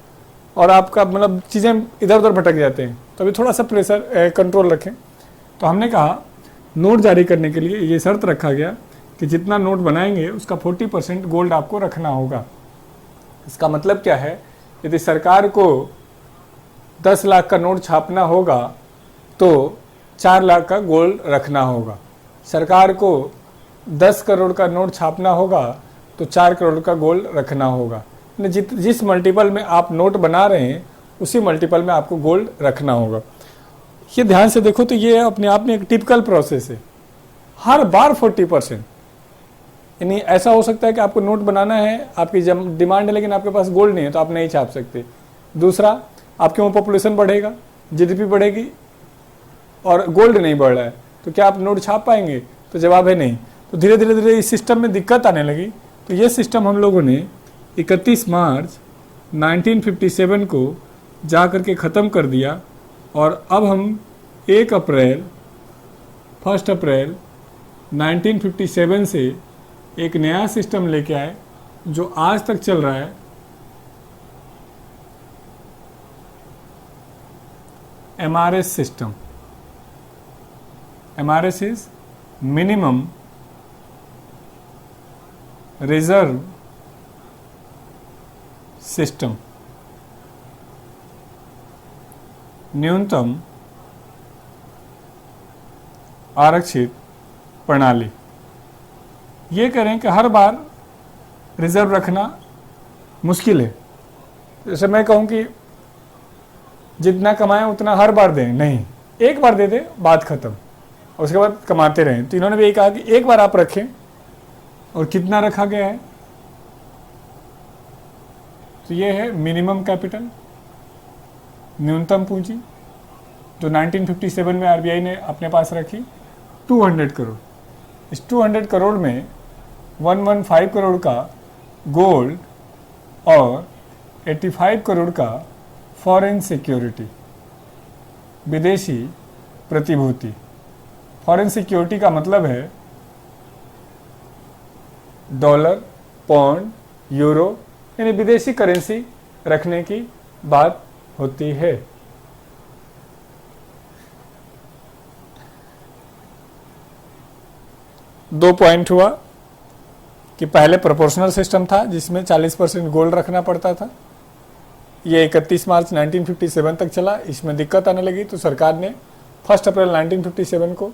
और आपका मतलब चीज़ें इधर उधर भटक जाते हैं, तो अभी थोड़ा सा प्रेशर कंट्रोल रखें। तो हमने कहा नोट जारी करने के लिए ये शर्त रखा गया कि जितना नोट बनाएंगे उसका 40% गोल्ड आपको रखना होगा। इसका मतलब क्या है? यदि सरकार को 10 लाख का नोट छापना होगा तो 4 लाख का गोल्ड रखना होगा। सरकार को 10 करोड़ का नोट छापना होगा तो 4 करोड़ का गोल्ड रखना होगा। जिस मल्टीपल में आप नोट बना रहे हैं उसी मल्टीपल में आपको गोल्ड रखना होगा। ये ध्यान से देखो तो ये अपने आप में एक टिपिकल प्रोसेस है। हर बार 40%, यानी ऐसा हो सकता है कि आपको नोट बनाना है, आपकी डिमांड है, लेकिन आपके पास गोल्ड नहीं है तो आप नहीं छाप सकते। दूसरा, आपके वहाँ पॉपुलेशन बढ़ेगा, जीडीपी बढ़ेगी और गोल्ड नहीं बढ़ रहा है, तो क्या आप नोट छाप पाएंगे? तो जवाब है नहीं। तो धीरे धीरे इस सिस्टम में दिक्कत आने लगी। तो ये सिस्टम हम लोगों ने 31 मार्च 1957 को जा कर के ख़त्म कर दिया और अब हम 1 अप्रैल 1957 से एक नया सिस्टम लेके आए जो आज तक चल रहा है। MRS system. MRS is minimum reserve system, न्यूनतम आरक्षित प्रणाली। ये करें कि हर बार रिजर्व रखना मुश्किल है। जैसे मैं कहूँ कि जितना कमाएं उतना हर बार दें, नहीं, एक बार दे दें, बात खत्म, और उसके बाद कमाते रहें। तो इन्होंने भी यही कहा कि एक बार आप रखें। और कितना रखा गया है? तो ये है मिनिमम कैपिटल, न्यूनतम पूंजी, जो 1957 में आरबीआई ने अपने पास रखी 200 करोड़। इस 200 करोड़ में 115 करोड़ का गोल्ड और 85 करोड़ का फॉरेन सिक्योरिटी, विदेशी प्रतिभूति, फॉरेन सिक्योरिटी का मतलब है डॉलर, पौंड, यूरो यानी विदेशी करेंसी रखने की बात होती है। दो पॉइंट हुआ कि पहले प्रोपोर्शनल सिस्टम था जिसमें 40% गोल्ड रखना पड़ता था। ये 31 मार्च 1957 तक चला। इसमें दिक्कत आने लगी तो सरकार ने 1 अप्रैल 1957 को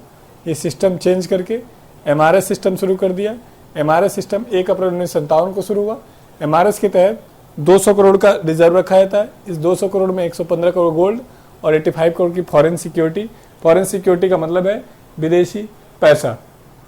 ये सिस्टम चेंज करके एमआरएस सिस्टम शुरू कर दिया। एमआरएस सिस्टम 1 अप्रैल 1957 को शुरू हुआ। एमआरएस के तहत 200 करोड़ का रिजर्व रखा जाता है। इस 200 करोड़ में 115 करोड़ गोल्ड और 85 करोड़ की फॉरेन सिक्योरिटी। फॉरेन सिक्योरिटी का मतलब है विदेशी पैसा।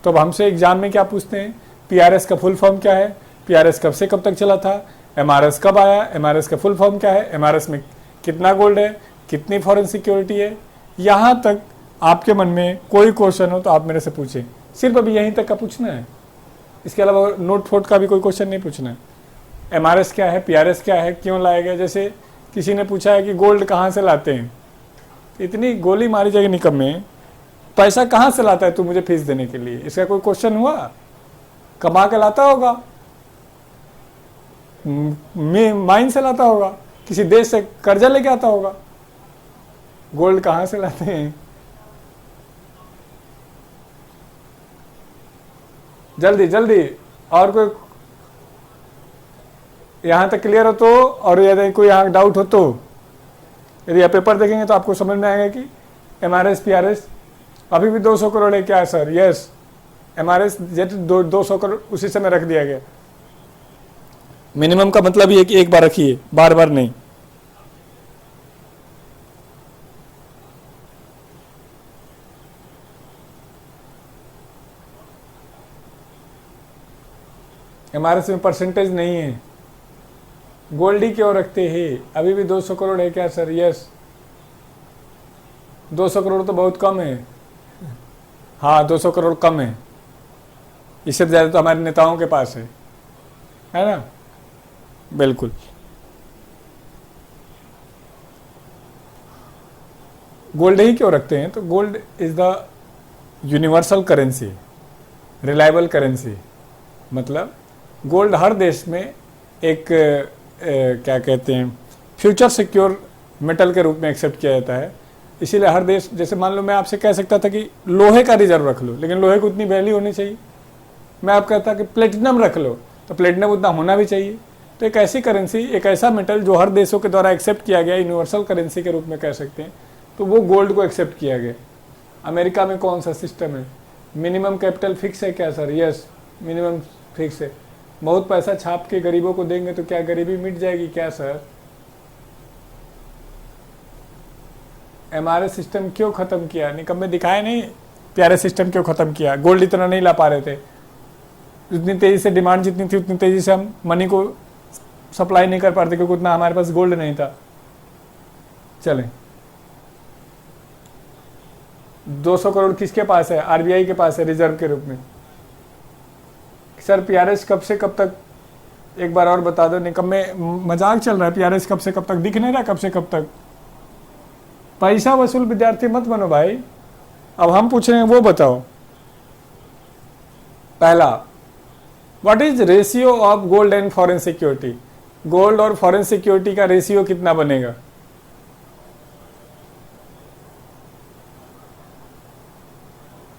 तो अब हमसे एग्जाम में क्या पूछते हैं, पीआरएस का फुल फॉर्म क्या है, पीआरएस कब से कब तक चला था, एमआरएस कब आया, एमआरएस का फुल फॉर्म क्या है, एमआरएस में कितना गोल्ड है, कितनी फॉरेन सिक्योरिटी है। यहाँ तक आपके मन में कोई क्वेश्चन हो तो आप मेरे से पूछें। सिर्फ अभी यहीं तक का पूछना है, इसके अलावा नोट फोट का भी कोई क्वेश्चन नहीं पूछना है। एमआरएस क्या है, पीआरएस क्या है, क्यों लाया गया। जैसे किसी ने पूछा है कि गोल्ड कहाँ से लाते हैं, इतनी गोली मारी जाएगी निकम्मे, पैसा कहाँ से लाता है तू मुझे फीस देने के लिए, इसका कोई क्वेश्चन हुआ। कमा के लाता होगा, माइन से लाता होगा, किसी देश से कर्जा लेके आता होगा। गोल्ड कहाँ से लाते हैं। जल्दी जल्दी, और कोई यहां तक क्लियर हो तो, और यदि कोई यहाँ डाउट हो तो, यदि आप पेपर देखेंगे तो आपको समझ में आएगा कि एमआरएस पीआरएस अभी भी 200 करोड़ है क्या सर। यस, एमआरएस 200 करोड़ उसी समय रख दिया गया। मिनिमम का मतलब ये कि एक बार रखिए, बार बार नहीं। एमआरएस में परसेंटेज नहीं है, गोल्ड ही क्यों रखते हैं। अभी भी 200 करोड़ है क्या सर। यस, 200 करोड़ तो बहुत कम है। हाँ, 200 करोड़ कम है, इससे ज़्यादा तो हमारे नेताओं के पास है ना। बिल्कुल। गोल्ड ही क्यों रखते हैं, तो gold is the universal currency, reliable currency. मतलब गोल्ड हर देश में एक क्या कहते हैं, फ्यूचर सिक्योर मेटल के रूप में एक्सेप्ट किया जाता है। इसीलिए हर देश, जैसे मान लो मैं आपसे कह सकता था कि लोहे का रिजर्व रख लो, लेकिन लोहे को उतनी वैल्यू होनी चाहिए। मैं आप कहता कि प्लेटिनम रख लो, तो प्लेटिनम उतना होना भी चाहिए। तो एक ऐसी करेंसी, एक ऐसा मेटल जो हर देशों के द्वारा एक्सेप्ट किया गया, यूनिवर्सल करेंसी के रूप में कह सकते हैं, तो वो गोल्ड को एक्सेप्ट किया गया। अमेरिका में कौन सा सिस्टम है, मिनिमम कैपिटल फिक्स है क्या सर। यस, मिनिमम फिक्स है। बहुत पैसा छाप के गरीबों को देंगे तो क्या गरीबी मिट जाएगी क्या सर। एमआरएस सिस्टम क्यों खत्म किया, निकम्मे दिखाए नहीं। प्यारे सिस्टम क्यों खत्म किया, गोल्ड इतना नहीं ला पा रहे थे, जितनी तेजी से डिमांड जितनी थी उतनी तेजी से हम मनी को सप्लाई नहीं कर पा रहे थे, क्योंकि उतना हमारे पास गोल्ड नहीं था। चलें, 200 करोड़ किसके पास है, आरबीआई के पास है रिजर्व के रूप में। सर पीआरएस कब से कब तक, एक बार और बता दो। निकम्मे मजाक चल रहा है, पीआरएस कब से कब तक दिख नहीं रहा, कब से कब तक। पैसा वसूल विद्यार्थी मत बनो भाई। अब हम पूछ रहे हैं वो बताओ। पहला, what is ratio of gold and foreign security. Gold और फॉरेन सिक्योरिटी का रेशियो कितना बनेगा।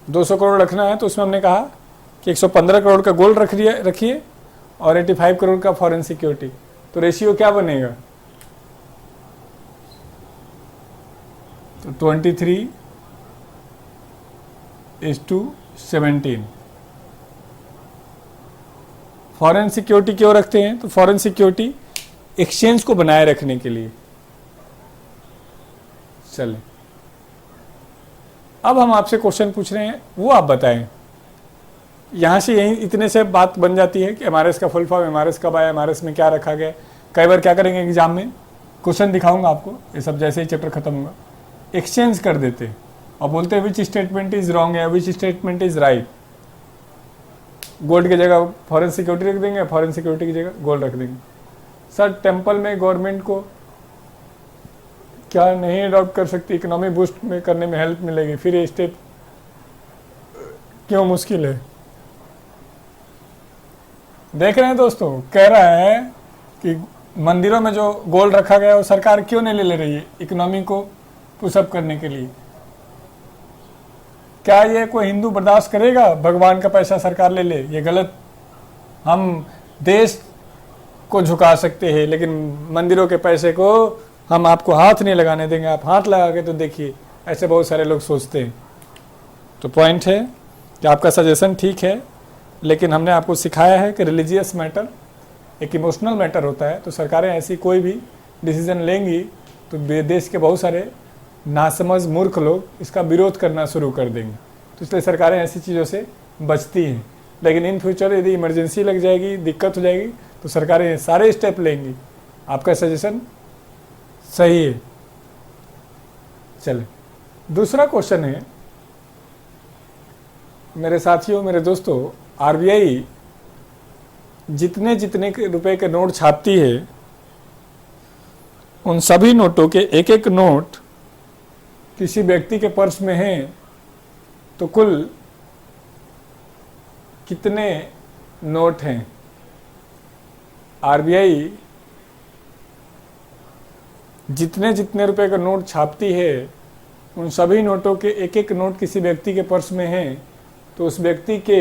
$200 करोड़ रखना है तो उसमें हमने कहा कि 115 करोड़ का गोल्ड रखिए और 85 करोड़ का फॉरेन सिक्योरिटी। तो रेशियो क्या बनेगा, तो 23:17। फॉरेन सिक्योरिटी क्यों रखते हैं, तो फॉरेन सिक्योरिटी एक्सचेंज को बनाए रखने के लिए। चलें, अब हम आपसे क्वेश्चन पूछ रहे हैं, वो आप बताएं। यहाँ से यही इतने से बात बन जाती है कि एमआरएस का फुल फॉर्म, एमआरएस कब आया, एमआरएस में क्या रखा गया। कई बार क्या करेंगे एग्जाम में, क्वेश्चन दिखाऊंगा आपको, ये सब जैसे ही चैप्टर खत्म होगा एक्सचेंज कर देते और बोलते हैं विच स्टेटमेंट इज रॉन्ग है, which statement is right. Gold की जगह फॉरेन सिक्योरिटी रख देंगे, फॉरेन सिक्योरिटी की जगह गोल्ड रख देंगे। सर टेम्पल में गवर्नमेंट को क्या नहीं अडॉप्ट कर सकती, इकोनॉमी बूस्ट में करने में हेल्प मिलेगी, फिर ये स्टेप क्यों मुश्किल है? देख रहे हैं दोस्तों, कह रहा है कि मंदिरों में जो गोल्ड रखा गया है वो सरकार क्यों नहीं ले रही है इकोनॉमी को पुशअप करने के लिए। क्या ये कोई हिंदू बर्दाश्त करेगा भगवान का पैसा सरकार ले ले? ये गलत। हम देश को झुका सकते हैं लेकिन मंदिरों के पैसे को हम आपको हाथ नहीं लगाने देंगे। आप हाथ लगा के तो देखिए, ऐसे बहुत सारे लोग सोचते हैं। तो पॉइंट है कि आपका सजेशन ठीक है, लेकिन हमने आपको सिखाया है कि रिलीजियस मैटर एक इमोशनल मैटर होता है। तो सरकारें ऐसी कोई भी डिसीजन लेंगी तो देश के बहुत सारे नासमझ मूर्ख लोग इसका विरोध करना शुरू कर देंगे। तो इसलिए सरकारें ऐसी चीज़ों से बचती हैं। लेकिन इन फ्यूचर यदि इमरजेंसी लग जाएगी, दिक्कत हो जाएगी, तो सरकारें सारे स्टेप लेंगी। आपका सजेशन सही है। चले, दूसरा क्वेश्चन है मेरे साथियों, मेरे दोस्तों, आरबीआई जितने जितने रुपए के नोट छापती है उन सभी नोटों के एक एक नोट किसी व्यक्ति के पर्स में है तो कुल कितने नोट हैं? आरबीआई जितने जितने रुपए का नोट छापती है उन सभी नोटों के एक एक नोट किसी व्यक्ति के पर्स में है तो उस व्यक्ति के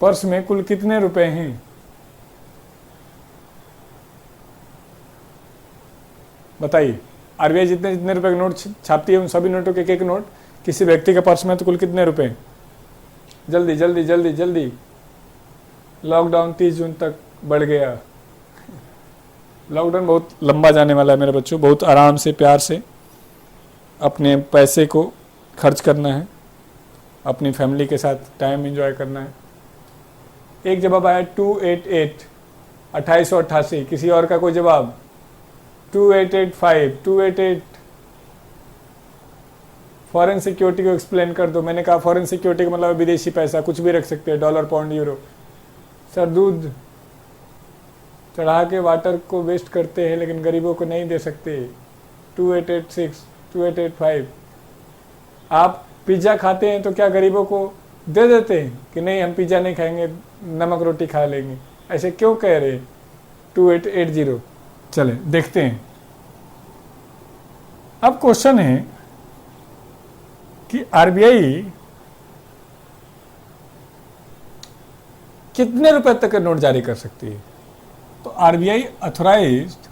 पर्स में कुल कितने रुपए हैं? बताइए। आरबीआई जितने जितने रुपए के नोट छापती है उन सभी नोटों के एक एक नोट किसी व्यक्ति के पर्स में तो कुल कितने रुपए? जल्दी जल्दी जल्दी जल्दी। लॉकडाउन 30 जून तक बढ़ गया। लॉकडाउन बहुत लंबा जाने वाला है मेरे बच्चों। बहुत आराम से, प्यार से अपने पैसे को खर्च करना है, अपनी फैमिली के साथ टाइम एंजॉय करना है। एक जवाब आया 288 2888। किसी और का कोई जवाब? 2885 288। फॉरेन सिक्योरिटी को एक्सप्लेन कर दो। मैंने कहा फॉरेन सिक्योरिटी का मतलब विदेशी पैसा, कुछ भी रख सकते हैं, डॉलर, पाउंड, यूरो। सर दूध चढ़ा के वाटर को वेस्ट करते हैं लेकिन गरीबों को नहीं दे सकते। 2886 2885। आप पिज्ज़ा खाते हैं तो क्या गरीबों को दे देते हैं कि नहीं हम पिज्ज़ा नहीं खाएंगे, नमक रोटी खा लेंगे? ऐसे क्यों कह रहे? 2880। चले देखते हैं। अब क्वेश्चन है कि आरबीआई कितने रुपए तक के नोट जारी कर सकती है? तो RBI authorised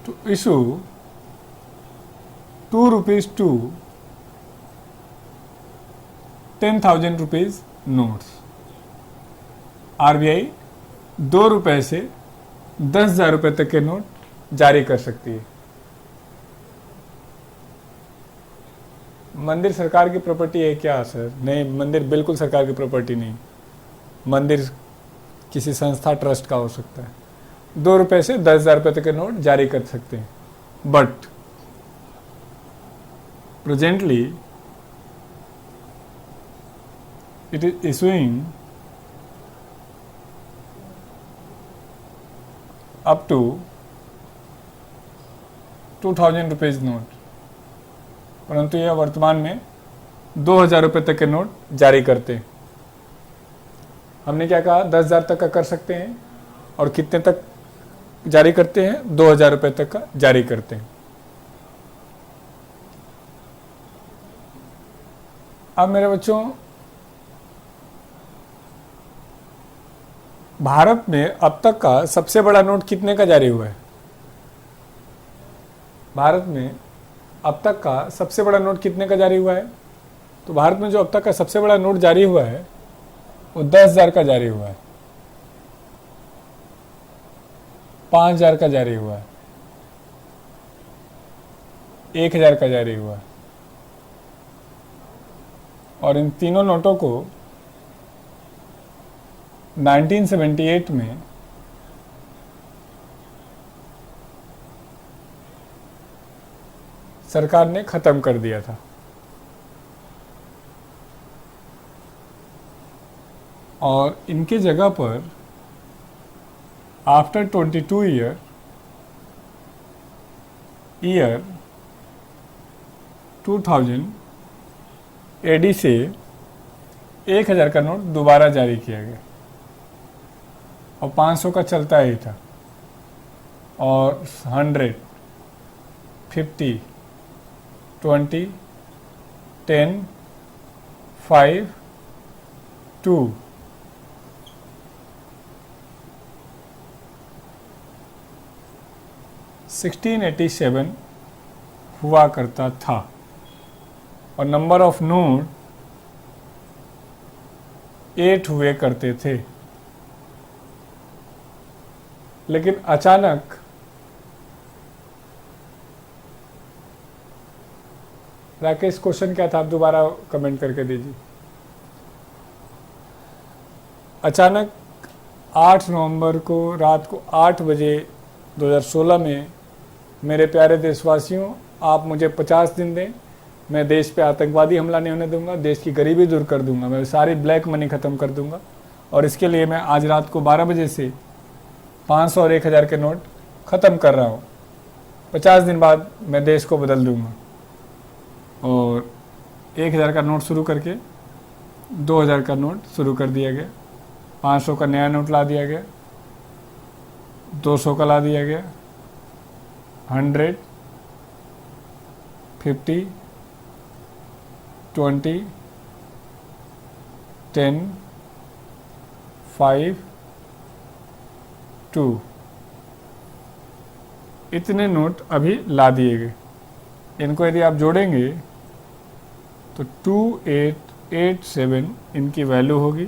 to issue ₹2 to 10,000 rupees notes. RBI ₹2 से 10,000 रुपए तक के नोट जारी कर सकती है। मंदिर सरकार की प्रॉपर्टी है क्या सर? नहीं, मंदिर बिल्कुल सरकार की प्रॉपर्टी नहीं। मंदिर किसी संस्था, ट्रस्ट का हो सकता है। ₹2 से 10,000 रुपए तक के नोट जारी कर सकते हैं। But presently it is issuing up to 2,000 rupees note, परंतु यह वर्तमान में 2,000 रुपये तक के नोट जारी करते हैं। हमने क्या कहा? 10,000 तक का कर सकते हैं। और कितने तक जारी करते हैं? 2,000 रुपये तक का जारी करते हैं। अब मेरे बच्चों, भारत में अब तक का सबसे बड़ा नोट कितने का जारी हुआ है? भारत में अब तक का सबसे बड़ा नोट कितने का जारी हुआ है? तो भारत में जो अब तक का सबसे बड़ा नोट जारी हुआ है वो 10,000 का जारी हुआ है, 5,000 का जारी हुआ है, 1,000 का जारी हुआ है। और इन तीनों नोटों को 1978 में सरकार ने खत्म कर दिया था। और इनके जगह पर आफ्टर 22 ईयर 2000 एडी से 1000 का नोट दोबारा जारी किया गया और 500 का चलता ही था और 100, 50, 20, 10, 5, 2 1687 हुआ करता था और नंबर ऑफ नोट 8 हुए करते थे। लेकिन अचानक राकेश क्वेश्चन क्या था, आप दोबारा कमेंट करके दीजिए। अचानक 8 नवंबर को रात को 8 बजे 2016 में मेरे प्यारे देशवासियों, आप मुझे 50 दिन दें, मैं देश पे आतंकवादी हमला नहीं होने दूंगा, देश की गरीबी दूर कर दूंगा, मैं सारी ब्लैक मनी ख़त्म कर दूंगा और इसके लिए मैं आज रात को 12 बजे से 500 और 1000 के नोट ख़त्म कर रहा हूँ। 50 दिन बाद मैं देश को बदल दूंगा। और 1000 का नोट शुरू करके 2000 का नोट शुरू कर दिया गया, 500 का नया नोट ला दिया गया, 200 का ला दिया गया, 100, 50, 20, 10, 5, 2 इतने नोट अभी ला दिए गए। इनको यदि आप जोड़ेंगे तो 2887 इनकी वैल्यू होगी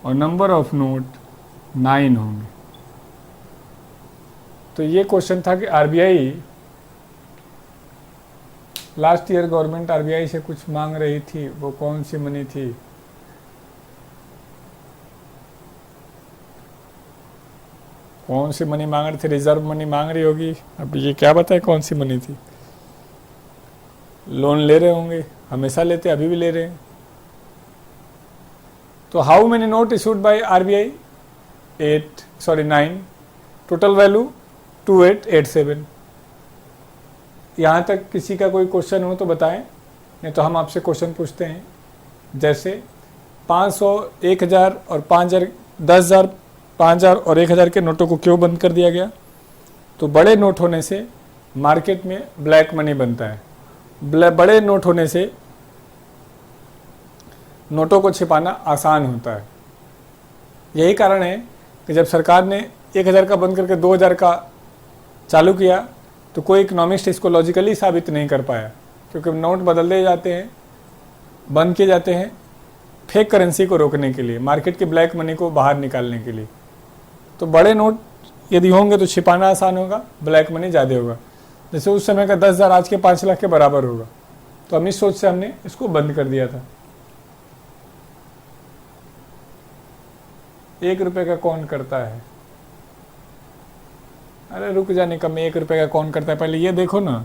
और नंबर ऑफ नोट 9 होंगे। तो ये क्वेश्चन था कि RBI last year government RBI से कुछ मांग रही थी, वो कौन सी मनी थी? कौन सी मनी मांग रही थी? रिजर्व मनी मांग रही होगी। अब ये क्या बताए कौन सी मनी थी? लोन ले रहे होंगे, हमेशा लेते, अभी भी ले रहे हैं। तो how many note issued by RBI? 9। Total value 2887। यहाँ तक किसी का कोई क्वेश्चन हो तो बताएं, नहीं तो हम आपसे क्वेश्चन पूछते हैं। जैसे 500, 1000 और 5000, 10,000, 5000 और 1000 के नोटों को क्यों बंद कर दिया गया? तो बड़े नोट होने से मार्केट में ब्लैक मनी बनता है। बड़े नोट होने से नोटों को छिपाना आसान होता है। यही कारण है कि जब सरकार ने 1000 का बंद करके 2000 का चालू किया तो कोई इकोनॉमिस्ट इसको लॉजिकली साबित नहीं कर पाया, क्योंकि नोट बदलते जाते हैं, बंद किए जाते हैं फेक करेंसी को रोकने के लिए, मार्केट की ब्लैक मनी को बाहर निकालने के लिए। तो बड़े नोट यदि होंगे तो छिपाना आसान होगा, ब्लैक मनी ज़्यादा होगा। जैसे उस समय का 10,000 आज के 5 लाख के बराबर होगा। तो हम इस सोच से हमने इसको बंद कर दिया था। 1 रुपये का कौन करता है? अरे रुक जाने का, मैं 1 रुपये का कौन करता है, पहले ये देखो ना।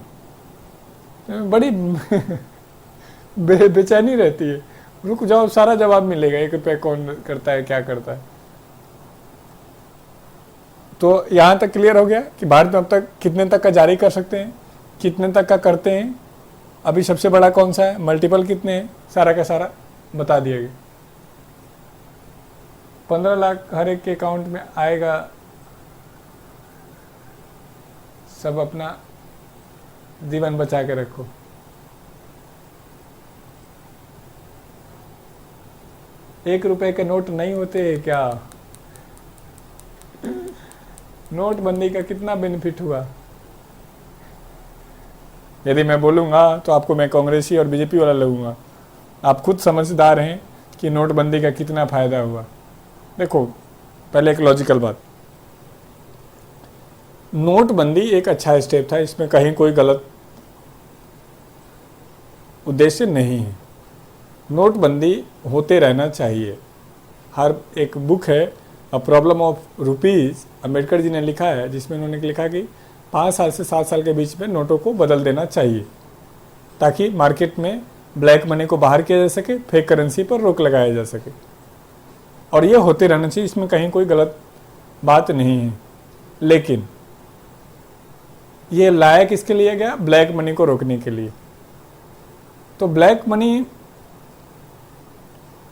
बड़ी बेचैनी रहती है। रुक जाओ, सारा जवाब मिलेगा। 1 रुपये कौन करता है, क्या करता है। तो यहाँ तक क्लियर हो गया कि भारत में अब तक कितने तक का जारी कर सकते हैं, कितने तक का करते हैं, अभी सबसे बड़ा कौन सा है, मल्टीपल कितने हैं, सारा का सारा बता दिया गया। 15 लाख हर एक के अकाउंट में आएगा। सब अपना जीवन बचा के रखो। एक रुपए के नोट नहीं होते क्या? नोटबंदी का कितना बेनिफिट हुआ? यदि मैं बोलूँगा तो आपको मैं कांग्रेसी और बीजेपी वाला लगूंगा। आप खुद समझदार हैं कि नोटबंदी का कितना फ़ायदा हुआ। देखो, पहले एक लॉजिकल बात, नोटबंदी एक अच्छा स्टेप था, इसमें कहीं कोई गलत उद्देश्य नहीं है। नोटबंदी होते रहना चाहिए। हर एक बुक है a problem of rupees, Ambedkar ji ने लिखा है, जिसमें उन्होंने लिखा कि 5 साल से 7 साल के बीच में नोटों को बदल देना चाहिए, ताकि मार्केट में ब्लैक मनी को बाहर किया जा सके, फेक करेंसी पर रोक लगाया जा सके। और ये होते रहना चाहिए, इसमें कहीं कोई गलत बात नहीं है। लेकिन ये लाया किसके लिए गया? ब्लैक मनी को रोकने के लिए। तो ब्लैक मनी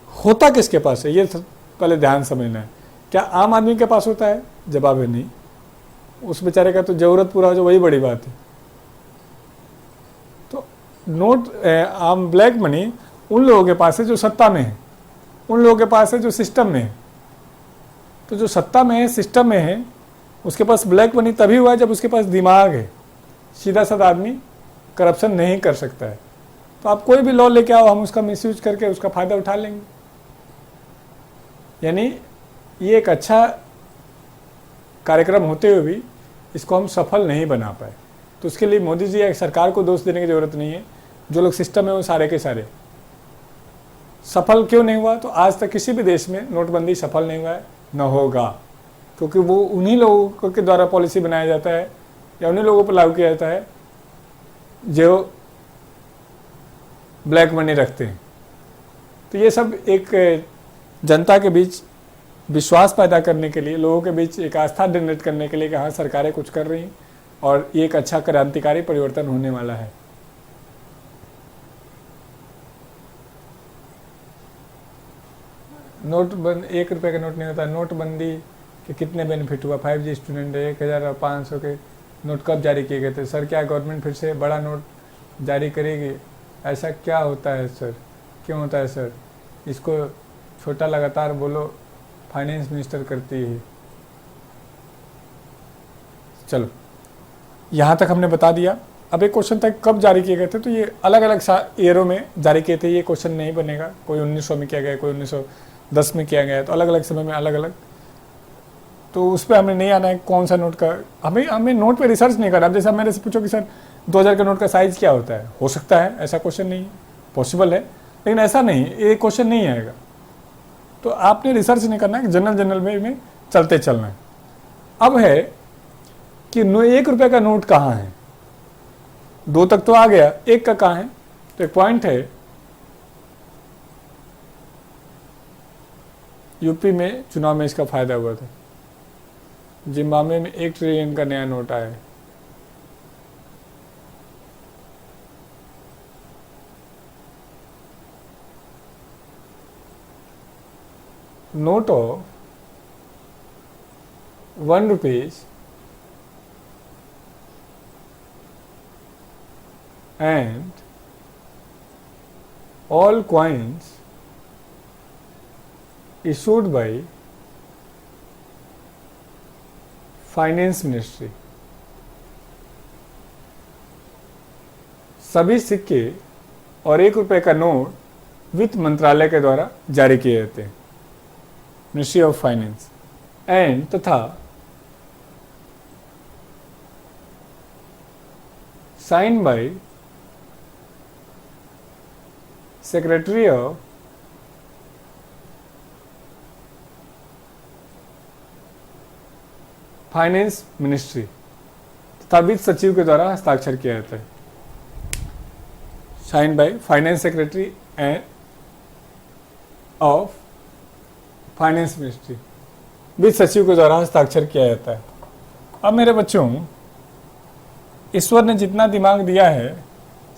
होता किसके पास है, ये पहले ध्यान समझना है। क्या आम आदमी के पास होता है? जवाब है नहीं। उस बेचारे का तो जरूरत पूरा हो जाए वही बड़ी बात है। तो नोट आम ब्लैक मनी उन लोगों के पास है जो सत्ता में है, उन लोगों के पास है जो सिस्टम में है। तो जो सत्ता में है, सिस्टम में है, उसके पास ब्लैक मनी तभी हुआ है जब उसके पास दिमाग है। सीधा साधा आदमी करप्शन नहीं कर सकता है। तो आप कोई भी लॉ लेके आओ, हम उसका मिसयूज करके उसका फायदा उठा लेंगे। यानी ये एक अच्छा कार्यक्रम होते हुए भी इसको हम सफल नहीं बना पाए। तो उसके लिए मोदी जी या सरकार को दोष देने की जरूरत नहीं है। जो लोग सिस्टम है वो सारे के सारे सफल क्यों नहीं हुआ? तो आज तक किसी भी देश में नोटबंदी सफल नहीं हुआ है, न होगा, क्योंकि वो उन्हीं लोगों के द्वारा पॉलिसी बनाया जाता है या उन्हीं लोगों पर लागू किया जाता है जो ब्लैक मनी रखते हैं। तो ये सब एक जनता के बीच विश्वास पैदा करने के लिए, लोगों के बीच एक आस्था जनरेट करने के लिए कि हाँ सरकारें कुछ कर रही हैं और ये एक अच्छा क्रांतिकारी परिवर्तन होने वाला है। नोटबंदी 1 रुपये का नोट नहीं होता। नोटबंदी के कितने बेनिफिट हुआ? 5G स्टूडेंट 1500 के नोट कब जारी किए गए थे? सर क्या गवर्नमेंट फिर से बड़ा नोट जारी करेगी? ऐसा क्या होता है सर, क्यों होता है सर? इसको छोटा लगातार बोलो, फाइनेंस मिनिस्टर करती है। चलो यहाँ तक हमने बता दिया। अब एक क्वेश्चन था कब जारी किए गए थे, तो ये अलग अलग ईयरों में जारी किए थे। ये क्वेश्चन नहीं बनेगा, कोई 1900 में किया गया, कोई 1910 में किया गया, तो अलग अलग समय में अलग अलग। तो उस पर हमें नहीं आना है कौन सा नोट का, हमें नोट पे रिसर्च नहीं करना। अब जैसे मेरे से पूछो कि सर 2000 का नोट का साइज़ क्या होता है, हो सकता है, ऐसा क्वेश्चन नहीं है, पॉसिबल है, लेकिन ऐसा नहीं, ये क्वेश्चन नहीं आएगा। तो आपने रिसर्च नहीं करना है, जनरल में चलते चलना है। अब है कि 1 रुपये का नोट कहाँ है? 2 तक तो आ गया, 1 का कहाँ है? तो एक पॉइंट है, यूपी में चुनाव में इसका फायदा हुआ था। जिम्बाब्वे में 1 ट्रिलियन का नया नोट आया है। Note of 1 rupees and all coins issued by finance ministry. सभी सिक्के और 1 रुपये का नोट वित्त मंत्रालय के द्वारा जारी किए जाते हैं, मिनिस्ट्री ऑफ फाइनेंस, एंड तथा sign by secretary of finance ministry तथा वित्त सचिव के द्वारा हस्ताक्षर किया जाता है। Sign by finance secretary and of finance ministry, वित्त सचिव के द्वारा हस्ताक्षर किया जाता है। अब मेरे बच्चों, ईश्वर ने जितना दिमाग दिया है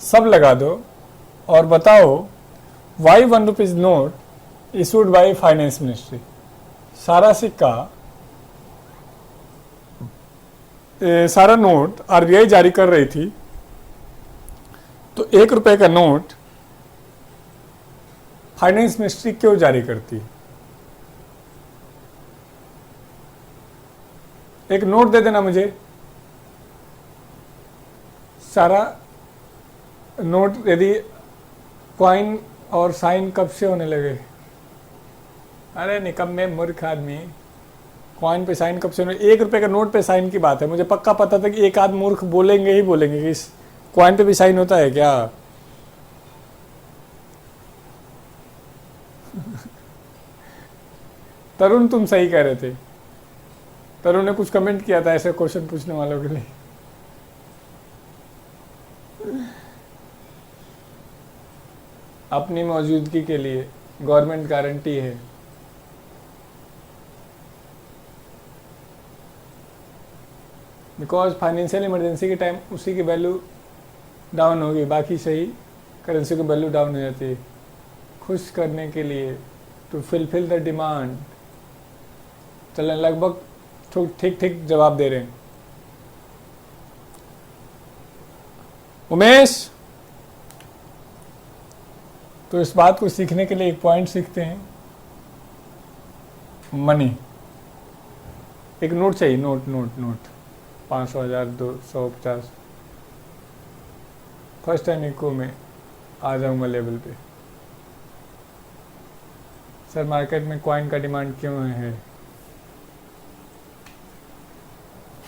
सब लगा दो और बताओ why 1 rupees note issued by finance ministry. सारा सिक्का, सारा नोट आरबीआई जारी कर रही थी, तो 1 रुपये का नोट फाइनेंस मिनिस्ट्री क्यों जारी करती है? एक नोट दे देना मुझे, सारा नोट यदि कॉइन और साइन कब से होने लगे? अरे निकम्मे मूर्ख आदमी, कॉइन पे साइन कब से होने? 1 रुपये का नोट पे साइन की बात है। मुझे पक्का पता था कि एक आध मूर्ख बोलेंगे ही बोलेंगे कि इस कॉइन पे भी साइन होता है क्या? तरुण तुम सही कह रहे थे। तरुण ने कुछ कमेंट किया था ऐसे क्वेश्चन पूछने वालों के लिए। अपनी मौजूदगी के लिए गवर्नमेंट गारंटी है। बिकॉज फाइनेंशियल इमरजेंसी के टाइम उसी की वैल्यू डाउन होगी, बाकी सही करेंसी की वैल्यू डाउन हो जाती है। खुश करने के लिए, टू फिलफिल द डिमांड। चलें, लगभग ठीक ठीक जवाब दे रहे हैं। उमेश, तो इस बात को सीखने के लिए एक पॉइंट सीखते हैं। मनी, एक नोट चाहिए, note note note 500, 1000, 200, 50। First time eco में आ जाऊंगा लेवल पे। सर मार्केट में कॉइन का डिमांड क्यों है?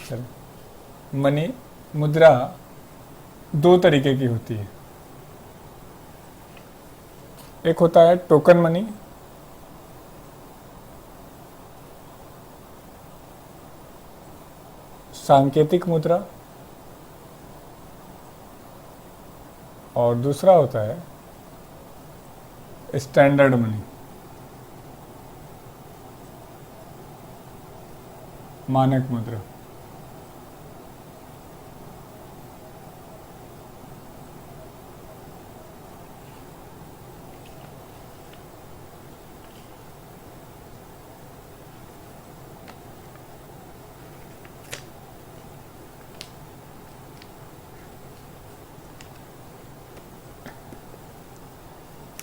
सर मनी, मुद्रा दो तरीके की होती है। एक होता है टोकन मनी, सांकेतिक मुद्रा, और दूसरा होता है स्टैंडर्ड मनी, मानक मुद्रा।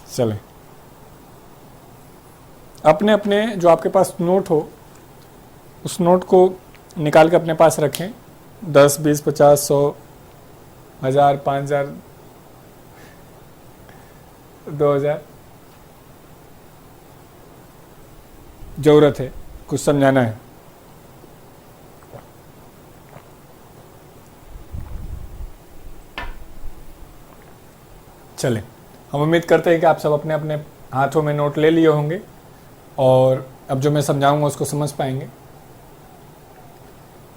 चले, अपने अपने जो आपके पास नोट हो उस नोट को निकाल के अपने पास रखें। 10, 20, 50, 100, 1000, 5000, 2000। जरूरत है, कुछ समझाना है। चलें, हम उम्मीद करते हैं कि आप सब अपने अपने हाथों में नोट ले लिए होंगे और अब जो मैं समझाऊंगा उसको समझ पाएंगे।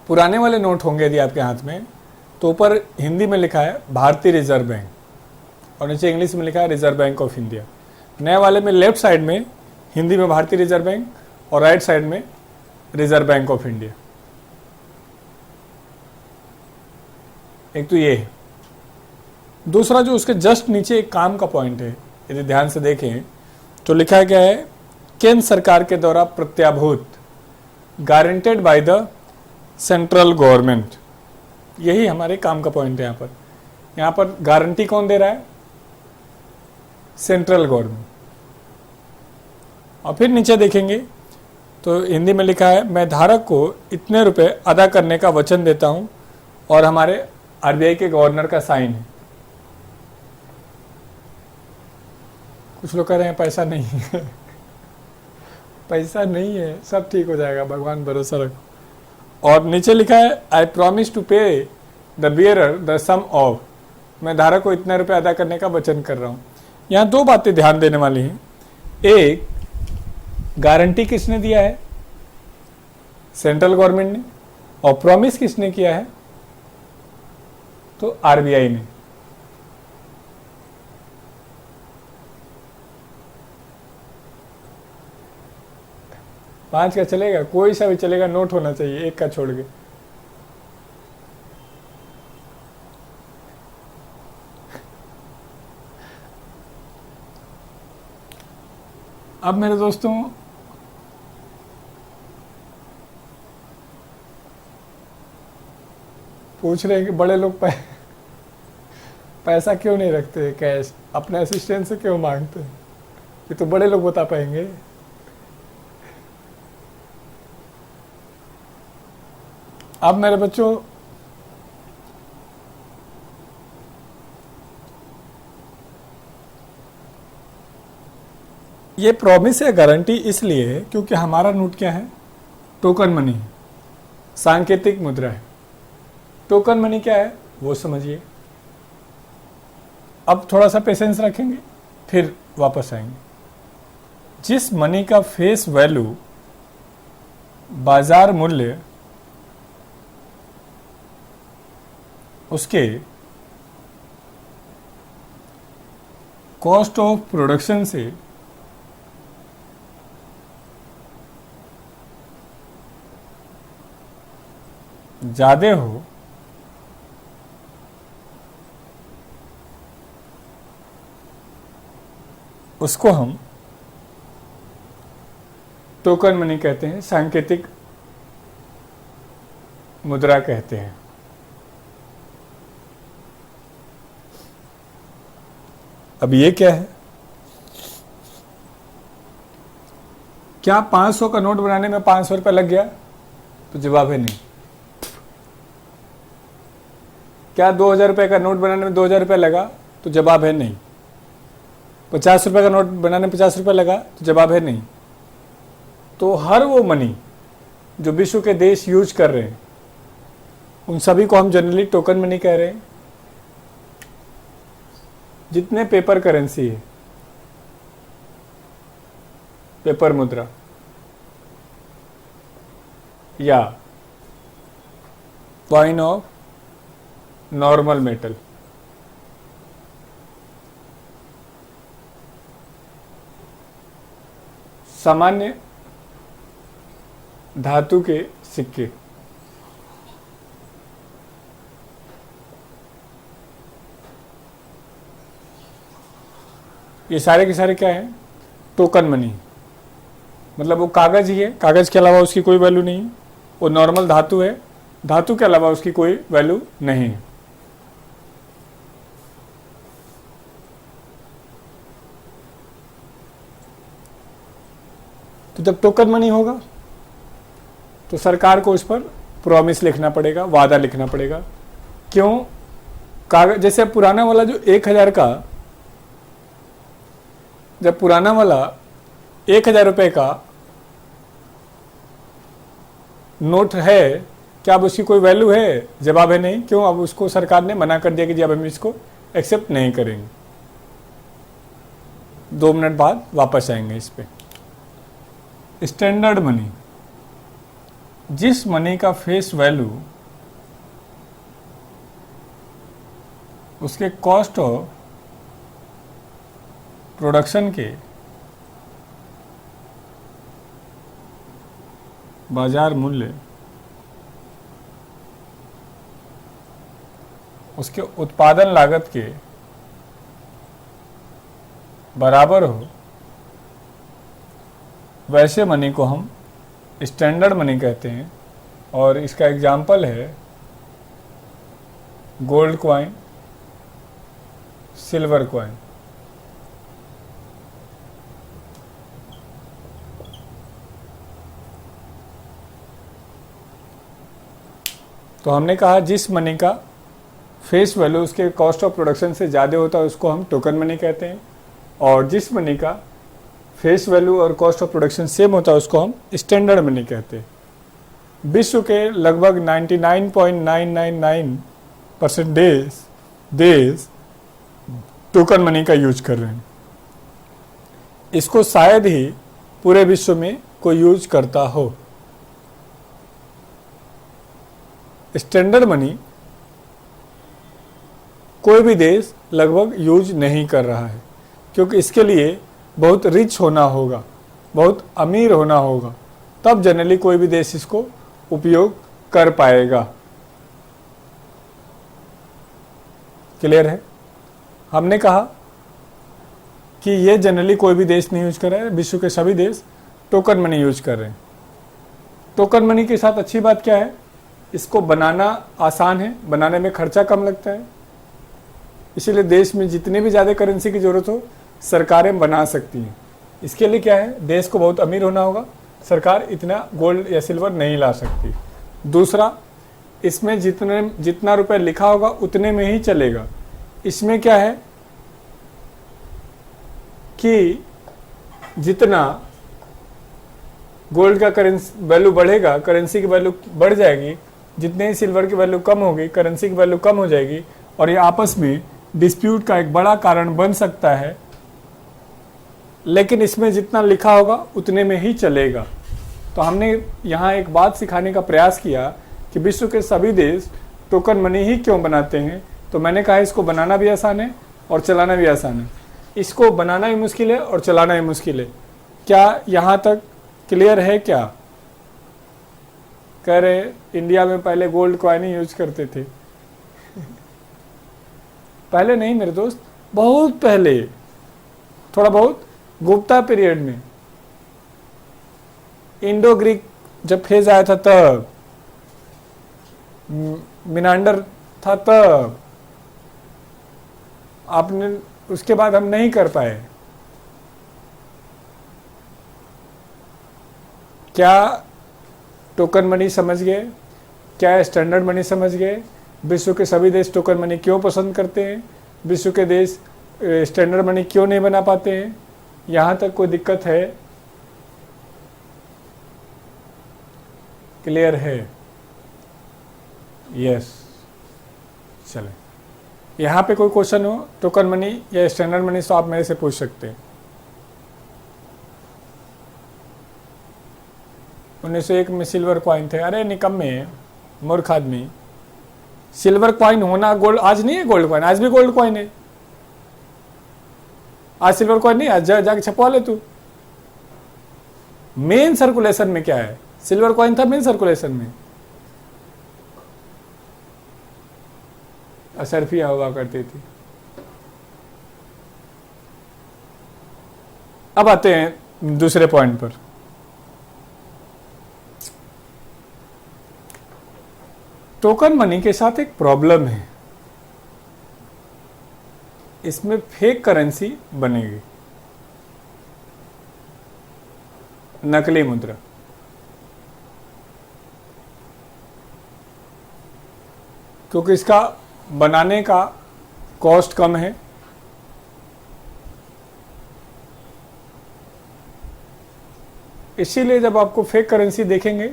पुराने वाले नोट होंगे यदि आपके हाथ में, तो ऊपर हिंदी में लिखा है भारतीय रिजर्व बैंक और नीचे इंग्लिश में लिखा है रिजर्व बैंक ऑफ इंडिया। नए वाले में लेफ्ट साइड में हिंदी में भारतीय रिजर्व बैंक और राइट साइड में रिजर्व बैंक ऑफ इंडिया। एक तो ये है। दूसरा जो उसके जस्ट नीचे एक काम का पॉइंट है, यदि ध्यान से देखें तो लिखा गया है केंद्र सरकार के द्वारा प्रत्याभूत, guaranteed by the central government. यही हमारे काम का पॉइंट है। यहाँ पर गारंटी कौन दे रहा है? Central government. और फिर नीचे देखेंगे तो हिंदी में लिखा है मैं धारक को इतने रुपए अदा करने का वचन देता हूं, और हमारे आरबीआई के गवर्नर का साइन है। कुछ लोग कह रहे हैं पैसा नहीं है पैसा नहीं है, सब ठीक हो जाएगा, भगवान भरोसा रखो। और नीचे लिखा है I promise to pay the bearer the sum of, मैं धारक को इतने रुपए अदा करने का वचन कर रहा हूं। यहां दो बातें ध्यान देने वाली हैं। एक, गारंटी किसने दिया है? सेंट्रल गवर्नमेंट ने। और प्रॉमिस किसने किया है? तो आरबीआई ने। पांच का चलेगा? कोई सा भी चलेगा, नोट होना चाहिए, एक का छोड़ के। अब मेरे दोस्तों, पूछ रहे हैं कि बड़े लोग पैसा क्यों नहीं रखते कैश, अपने असिस्टेंट से क्यों मांगते? ये तो बड़े लोग बता पाएंगे। अब मेरे बच्चों, ये प्रॉमिस या गारंटी इसलिए है क्योंकि हमारा नोट क्या है? टोकन मनी है, सांकेतिक मुद्रा है। टोकन मनी क्या है वो समझिए। अब थोड़ा सा पेशेंस रखेंगे, फिर वापस आएंगे। जिस मनी का फेस वैल्यू, बाजार मूल्य, उसके कॉस्ट ऑफ प्रोडक्शन से ज़्यादा हो उसको हम टोकन मनी कहते हैं, सांकेतिक मुद्रा कहते हैं। अब ये क्या है? क्या 500 का नोट बनाने में 500 रुपये लग गया? तो जवाब है नहीं। क्या 2000 रुपये का नोट बनाने में 2000 रुपये लगा? तो जवाब है नहीं। 50 रुपये का नोट बनाने में 50 रुपये लगा? तो जवाब है नहीं। तो हर वो मनी जो विश्व के देश यूज कर रहे हैं उन सभी को हम जनरली टोकन मनी कह रहे हैं। जितने पेपर करेंसी है, पेपर मुद्रा या कॉइन ऑफ नॉर्मल मेटल, सामान्य धातु के सिक्के, ये सारे के सारे क्या है? Token money. मतलब वो कागज ही है, कागज के अलावा उसकी कोई वैल्यू नहीं है। वो नॉर्मल धातु है, धातु के अलावा उसकी कोई वैल्यू नहीं है। तो जब टोकन मनी होगा तो सरकार को उस पर प्रॉमिस लिखना पड़ेगा, वादा लिखना पड़ेगा। क्यों? कागज जैसे पुराना वाला जो 1000 का, जब पुराना वाला 1000 रुपये का नोट है, क्या अब उसकी कोई वैल्यू है? जवाब है नहीं। क्यों? अब उसको सरकार ने मना कर दिया कि जी अब हम इसको एक्सेप्ट नहीं करेंगे। 2 मिनट बाद वापस आएंगे इस पे। स्टैंडर्ड मनी, जिस मनी का फेस वैल्यू उसके कॉस्ट ऑफ प्रोडक्शन के बाजार मूल्य उसके उत्पादन लागत के बराबर हो, वैसे मनी को हम स्टैंडर्ड मनी कहते हैं। और इसका एग्जाम्पल है गोल्ड कॉइन, सिल्वर कॉइन। तो हमने कहा जिस मनी का फेस वैल्यू उसके कॉस्ट ऑफ प्रोडक्शन से ज़्यादा होता है उसको हम टोकन मनी कहते हैं, और जिस मनी का फेस वैल्यू और कॉस्ट ऑफ प्रोडक्शन सेम होता है उसको हम स्टैंडर्ड मनी कहते हैं। विश्व के लगभग 99.999% देश टोकन मनी का यूज कर रहे हैं। इसको शायद ही पूरे विश्व में कोई यूज करता हो। स्टैंडर्ड मनी कोई भी देश लगभग यूज नहीं कर रहा है, क्योंकि इसके लिए बहुत रिच होना होगा, बहुत अमीर होना होगा, तब जनरली कोई भी देश इसको उपयोग कर पाएगा। क्लियर है? हमने कहा कि ये जनरली कोई भी देश नहीं यूज कर रहा है, विश्व के सभी देश टोकन मनी यूज कर रहे हैं। टोकन मनी के साथ अच्छी बात क्या है? इसको बनाना आसान है, बनाने में खर्चा कम लगता है, इसीलिए देश में जितनी भी ज़्यादा करेंसी की ज़रूरत हो सरकारें बना सकती हैं। इसके लिए क्या है? देश को बहुत अमीर होना होगा, सरकार इतना गोल्ड या सिल्वर नहीं ला सकती। दूसरा, इसमें जितना रुपए लिखा होगा उतने में ही चलेगा। इसमें क्या है कि जितना गोल्ड का करेंसी वैल्यू बढ़ेगा, करेंसी की वैल्यू बढ़ जाएगी, जितने ही सिल्वर की वैल्यू कम होगी करेंसी की वैल्यू कम हो जाएगी, और ये आपस में डिस्प्यूट का एक बड़ा कारण बन सकता है। लेकिन इसमें जितना लिखा होगा उतने में ही चलेगा। तो हमने यहाँ एक बात सिखाने का प्रयास किया कि विश्व के सभी देश टोकन मनी ही क्यों बनाते हैं। तो मैंने कहा इसको बनाना भी आसान है और चलाना भी आसान है। इसको बनाना भी मुश्किल है और चलाना भी मुश्किल है। क्या यहाँ तक क्लियर है? क्या कह रहे इंडिया में पहले गोल्ड कॉइन ही यूज करते थे। पहले नहीं मेरे दोस्त, बहुत पहले, थोड़ा बहुत गुप्ता पीरियड में, इंडो ग्रीक जब फेज आया था तब, मिनांडर था तब, आपने उसके बाद हम नहीं कर पाए। क्या टोकन मनी समझ गए? क्या स्टैंडर्ड मनी समझ गए? विश्व के सभी देश टोकन मनी क्यों पसंद करते हैं? विश्व के देश स्टैंडर्ड मनी क्यों नहीं बना पाते हैं? यहाँ तक कोई दिक्कत है? क्लियर है? यस। चले, यहाँ पे कोई क्वेश्चन हो टोकन मनी या स्टैंडर्ड मनी तो आप मेरे से पूछ सकते हैं। 1901 में सिल्वर कॉइन थे। अरे निकम्मे, मूर्ख आदमी, सिल्वर कॉइन होना गोल्ड आज नहीं है। गोल्ड कॉइन आज भी गोल्ड कॉइन है। आज सिल्वर कॉइन नहीं, आज जाके छपवा ले तू। मेन सर्कुलेशन में क्या है? सिल्वर कॉइन था मेन सर्कुलेशन में, असरफिया हुआ करती थी। अब आते हैं दूसरे पॉइंट पर। टोकन मनी के साथ एक प्रॉब्लम है, इसमें फेक करेंसी बनेगी, नकली मुद्रा। क्योंकि इसका बनाने का कॉस्ट कम है, इसीलिए जब आपको फेक करेंसी देखेंगे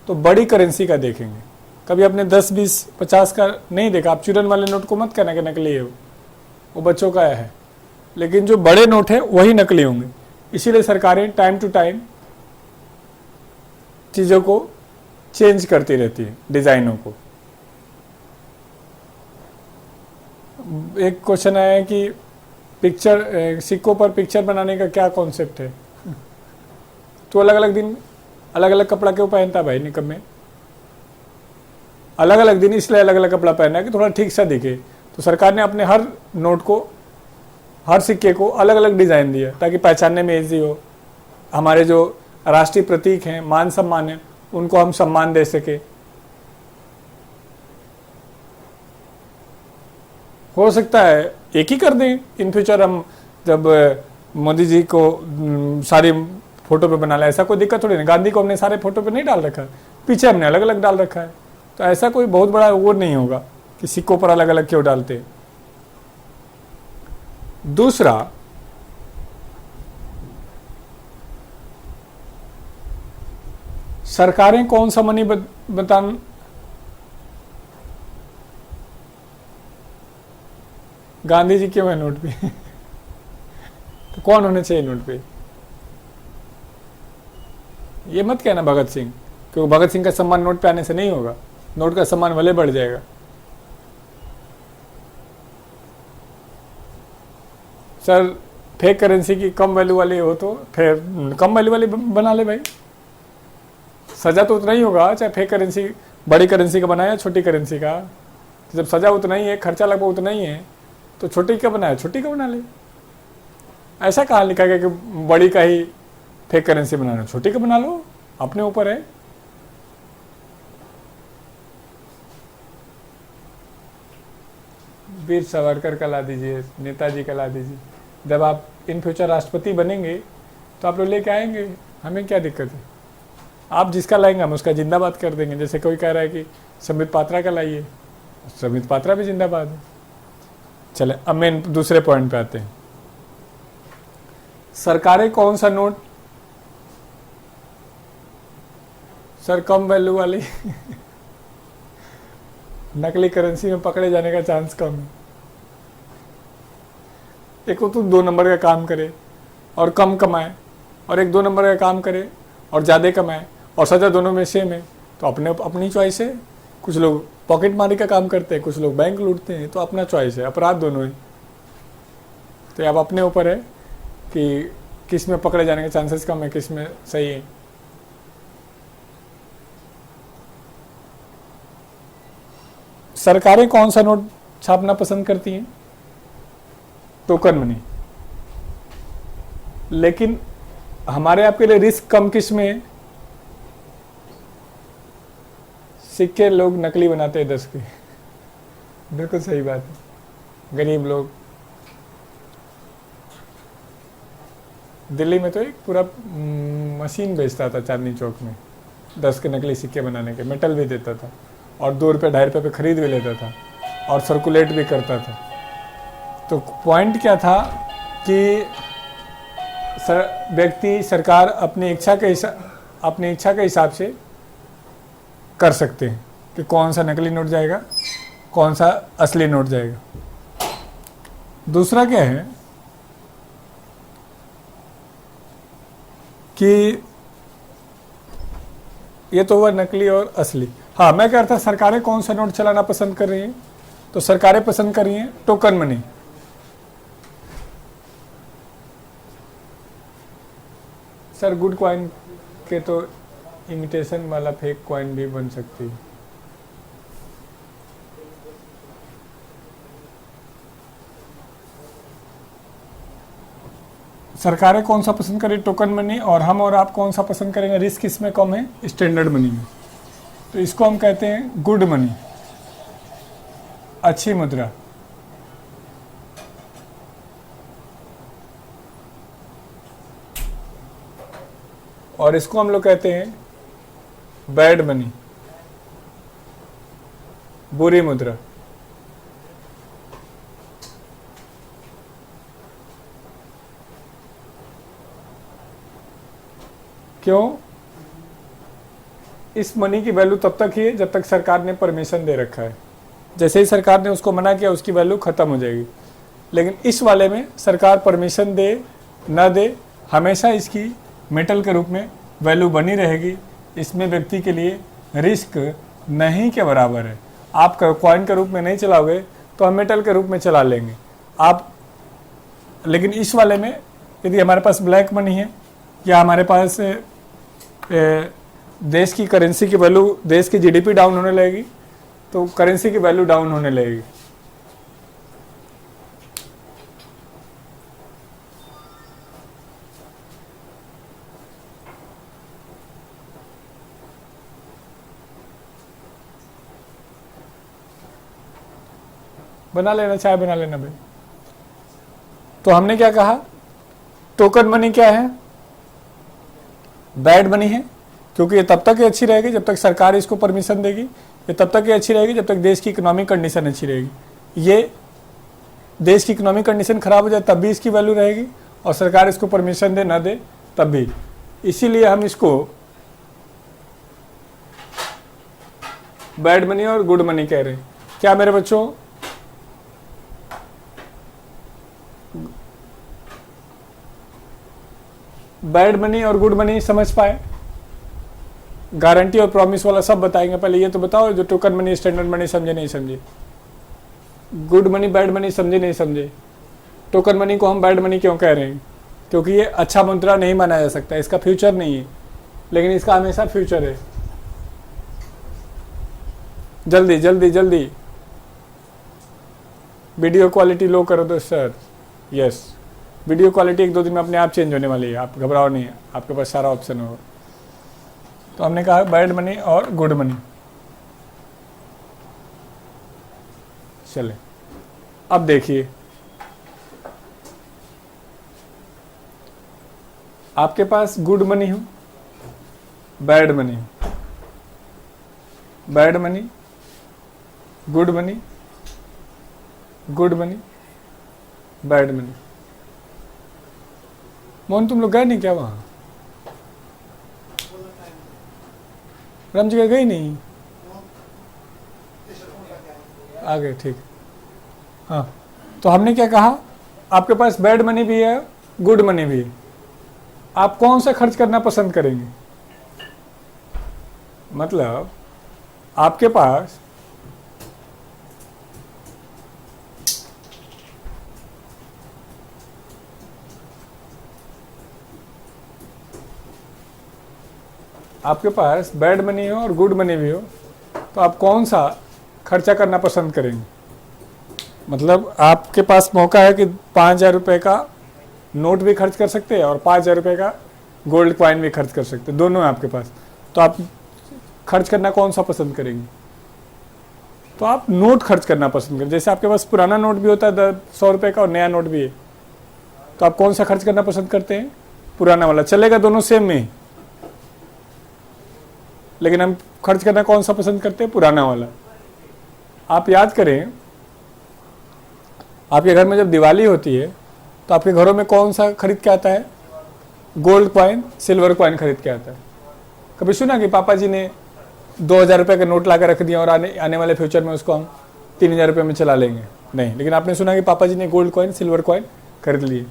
तो बड़ी करेंसी का देखेंगे। कभी आपने 10, 20, 50 का नहीं देखा। आप चूरन वाले नोट को मत कहना कि नकली है, वो बच्चों का है। लेकिन जो बड़े नोट है वही नकली होंगे। इसीलिए सरकारें टाइम टू टाइम चीज़ों को चेंज करती रहती है, डिज़ाइनों को। एक क्वेश्चन आया है कि पिक्चर, सिक्कों पर पिक्चर बनाने का क्या कॉन्सेप्ट है? तो अलग अलग दिन अलग अलग कपड़ा क्यों पहनता भाई निकम्मे? अलग अलग दिन इसलिए अलग अलग कपड़ा पहनना है कि थोड़ा ठीक सा दिखे। तो सरकार ने अपने हर नोट को, हर सिक्के को अलग अलग डिज़ाइन दिया ताकि पहचानने में ईजी हो। हमारे जो राष्ट्रीय प्रतीक हैं, मान सम्मान है, उनको हम सम्मान दे सके। हो सकता है एक ही कर दें इन फ्यूचर, हम जब मोदी जी को सारी फोटो पे बना ले, ऐसा कोई दिक्कत थोड़ी नहीं। गांधी को हमने सारे फोटो पे नहीं डाल रखा, पीछे हमने अलग अलग डाल रखा है। तो ऐसा कोई बहुत बड़ा वो नहीं होगा कि सिक्कों पर अलग अलग क्यों डालते। दूसरा, सरकारें कौन सा मनी बतान, गांधी जी क्यों है नोट पे? तो कौन होने चाहिए नोट पे? ये मत कहना भगत सिंह, क्योंकि भगत सिंह का सम्मान नोट पे आने से नहीं होगा। नोट का सम्मान भले बढ़ जाएगा। सर फेक करेंसी की कम वैल्यू वाली हो तो फिर कम वैल्यू वाली बना ले भाई, सजा तो उतना ही होगा, चाहे फेक करेंसी बड़ी करेंसी का बनाया छोटी करेंसी का। जब सजा उतना ही है, खर्चा लगभग उतना ही है, तो छोटी का बनाया छोटी का बना ले। ऐसा कहाँ लिखा गया कि बड़ी का ही फेक करेंसी बनाना? छोटी का बना लो, अपने ऊपर है। वीर सावरकर का ला दीजिए, नेताजी का ला दीजिए। जब आप इन फ्यूचर राष्ट्रपति बनेंगे तो आप लोग लेके आएंगे, हमें क्या दिक्कत है? आप जिसका लाएंगे हम उसका जिंदाबाद कर देंगे। जैसे कोई कह रहा है कि संबित पात्रा का लाइए, संबित पात्रा भी जिंदाबाद है। चले, अब मेन दूसरे पॉइंट पे आते हैं। सरकारें कौन सा नोट सर कम वैल्यू वाली नकली करेंसी में पकड़े जाने का चांस कम है। एक तो 2 नंबर का काम करे और कम कमाए, और एक 2 नंबर का काम करे और ज़्यादा कमाए, और सजा दोनों में सेम है। तो अपनी चॉइस है। कुछ लोग पॉकेट मारी का काम करते हैं, कुछ लोग बैंक लूटते हैं, तो अपना चॉइस है, अपराध दोनों है। तो अब अपने ऊपर है कि किस में पकड़े जाने के चांसेस कम है, किस में सही है। सरकारें कौन सा नोट छापना पसंद करती हैं? Token money. लेकिन हमारे आपके लिए रिस्क कम किस में है? सिक्के लोग नकली बनाते हैं 10 के। बिल्कुल सही बात है। गरीब लोग, दिल्ली में तो एक पूरा मशीन बेचता था चांदनी चौक में 10 के नकली सिक्के बनाने के, मेटल भी देता था और 2 रुपये 2.5 रुपये पे खरीद भी लेता था और सर्कुलेट भी करता था। तो पॉइंट क्या था कि व्यक्ति, सरकार अपनी इच्छा के हिसाब से कर सकते हैं कि कौन सा नकली नोट जाएगा, कौन सा असली नोट जाएगा। दूसरा क्या है कि ये तो हुआ नकली और असली। हाँ, मैं कह रहा था सरकारें कौन सा नोट चलाना पसंद कर रही हैं? तो सरकारें पसंद कर रही हैं token money. Sir, good coin के तो इमिटेशन वाला फेक कॉइन भी बन सकती है। सरकारें कौन सा पसंद करें? Token money. और हम और आप कौन सा पसंद करेंगे? रिस्क इसमें कम है, स्टैंडर्ड मनी में। तो इसको हम कहते हैं गुड मनी, अच्छी मुद्रा। और इसको हम लोग कहते हैं बैड मनी, बुरी मुद्रा। क्यों? इस मनी की वैल्यू तब तक ही है जब तक सरकार ने परमिशन दे रखा है। जैसे ही सरकार ने उसको मना किया, उसकी वैल्यू खत्म हो जाएगी। लेकिन इस वाले में सरकार परमिशन दे ना दे, हमेशा इसकी मेटल के रूप में वैल्यू बनी रहेगी। इसमें व्यक्ति के लिए रिस्क नहीं के बराबर है। आप कॉइन के रूप में नहीं चलाओगे तो हम मेटल के रूप में चला लेंगे आप। लेकिन इस वाले में यदि हमारे पास ब्लैक मनी है या हमारे पास देश की करेंसी की वैल्यू, देश की जीडीपी डाउन होने लगेगी तो करेंसी की वैल्यू डाउन होने लगेगी। बना लेना, चाय बना लेना भाई। तो हमने क्या कहा? टोकन मनी क्या है? बैड मनी है, क्योंकि ये तब तक ही अच्छी रहेगी जब तक सरकार इसको परमिशन देगी। ये तब तक ही अच्छी रहेगी जब तक देश की इकोनॉमिक कंडीशन अच्छी रहेगी। ये देश की इकोनॉमिक कंडीशन खराब हो जाए तब भी इसकी वैल्यू रहेगी, और सरकार इसको परमिशन दे ना दे तब भी। इसीलिए हम इसको बैड मनी और गुड मनी कह रहे हैं। क्या मेरे बच्चों, बैड मनी और गुड मनी समझ पाए? गारंटी और प्रॉमिस वाला सब बताएंगे। पहले ये तो बताओ, जो टोकन मनी, स्टैंडर्ड मनी समझे नहीं समझे? गुड मनी, बैड मनी समझे नहीं समझे? टोकन मनी को हम बैड मनी क्यों कह रहे हैं? क्योंकि ये अच्छा मुद्रा नहीं माना जा सकता, इसका फ्यूचर नहीं है, लेकिन इसका हमेशा फ्यूचर है। जल्दी जल्दी जल्दी, वीडियो क्वालिटी लो करो दो सर। यस, वीडियो क्वालिटी 1-2 दिन में अपने आप चेंज होने वाली है, आप घबराओ नहीं, आपके पास सारा ऑप्शन होगा। तो हमने कहा बैड मनी और गुड मनी। चले, अब देखिए, आपके पास गुड मनी हो, बैड मनी हो, bad money, good money, good money, bad money. Mohan, तुम लोग गए नहीं क्या वहां? राम जी गई नहीं? आ गए, ठीक। हाँ, तो हमने क्या कहा? आपके पास बैड मनी भी है, गुड मनी भी है। आप कौन सा खर्च करना पसंद करेंगे? मतलब आपके पास बैड मनी हो और गुड मनी भी हो, तो आप कौन सा खर्चा करना पसंद करेंगे? मतलब आपके पास मौका है कि 5,000 रुपये का नोट भी खर्च कर सकते हैं और 5,000 रुपये का गोल्ड कॉइन भी खर्च कर सकते हैं, दोनों है आपके पास, तो आप खर्च करना कौन सा पसंद करेंगे? तो आप नोट खर्च करना पसंद करें। जैसे आपके पास पुराना नोट भी होता है 100 रुपये का और नया नोट भी है, तो आप कौन सा खर्च करना पसंद करते हैं? पुराना वाला। चलेगा दोनों सेम में, लेकिन हम खर्च करना कौन सा पसंद करते हैं? पुराना वाला। आप याद करें, आपके घर में जब दिवाली होती है तो आपके घरों में कौन सा खरीद के आता है? गोल्ड कॉइन, सिल्वर कॉइन खरीद के आता है। कभी सुना कि पापा जी ने 2,000 रुपये का नोट ला कर रख दिया और आने वाले फ्यूचर में उसको हम 3,000 रुपये में चला लेंगे? नहीं। लेकिन आपने सुना कि पापा जी ने गोल्ड कॉइन, सिल्वर कॉइन खरीद लिए।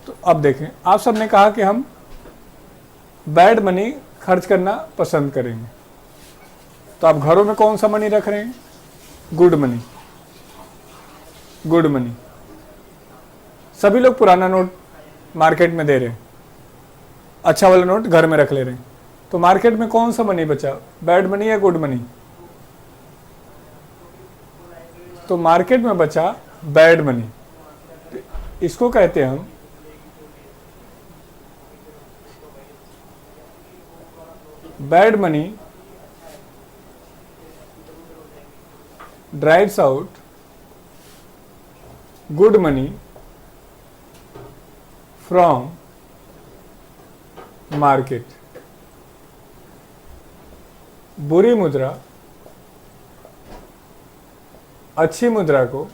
तो अब देखें, आप सबने कहा कि हम बैड मनी खर्च करना पसंद करेंगे, तो आप घरों में कौन सा मनी रख रहे हैं? Good money. Good money. सभी लोग पुराना नोट मार्केट में दे रहे हैं, अच्छा वाला नोट घर में रख ले रहे हैं, तो मार्केट में कौन सा मनी बचा? बैड मनी या गुड मनी? तो मार्केट में बचा बैड मनी। इसको कहते हैं हम bad money drives out good money from market. बुरी मुद्रा अच्छी मुद्रा को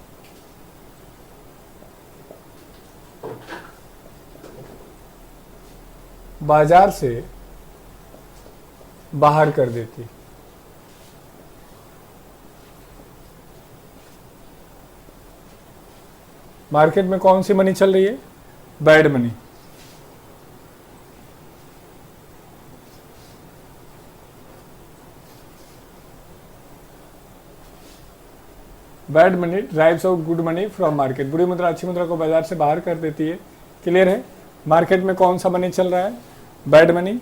बाजार से बाहर कर देती। मार्केट में कौन सी मनी चल रही है? Bad money. Bad money drives out good money from market. बुरी मुद्रा अच्छी मुद्रा को बाजार से बाहर कर देती है। क्लियर है? मार्केट में कौन सा मनी चल रहा है? Bad money.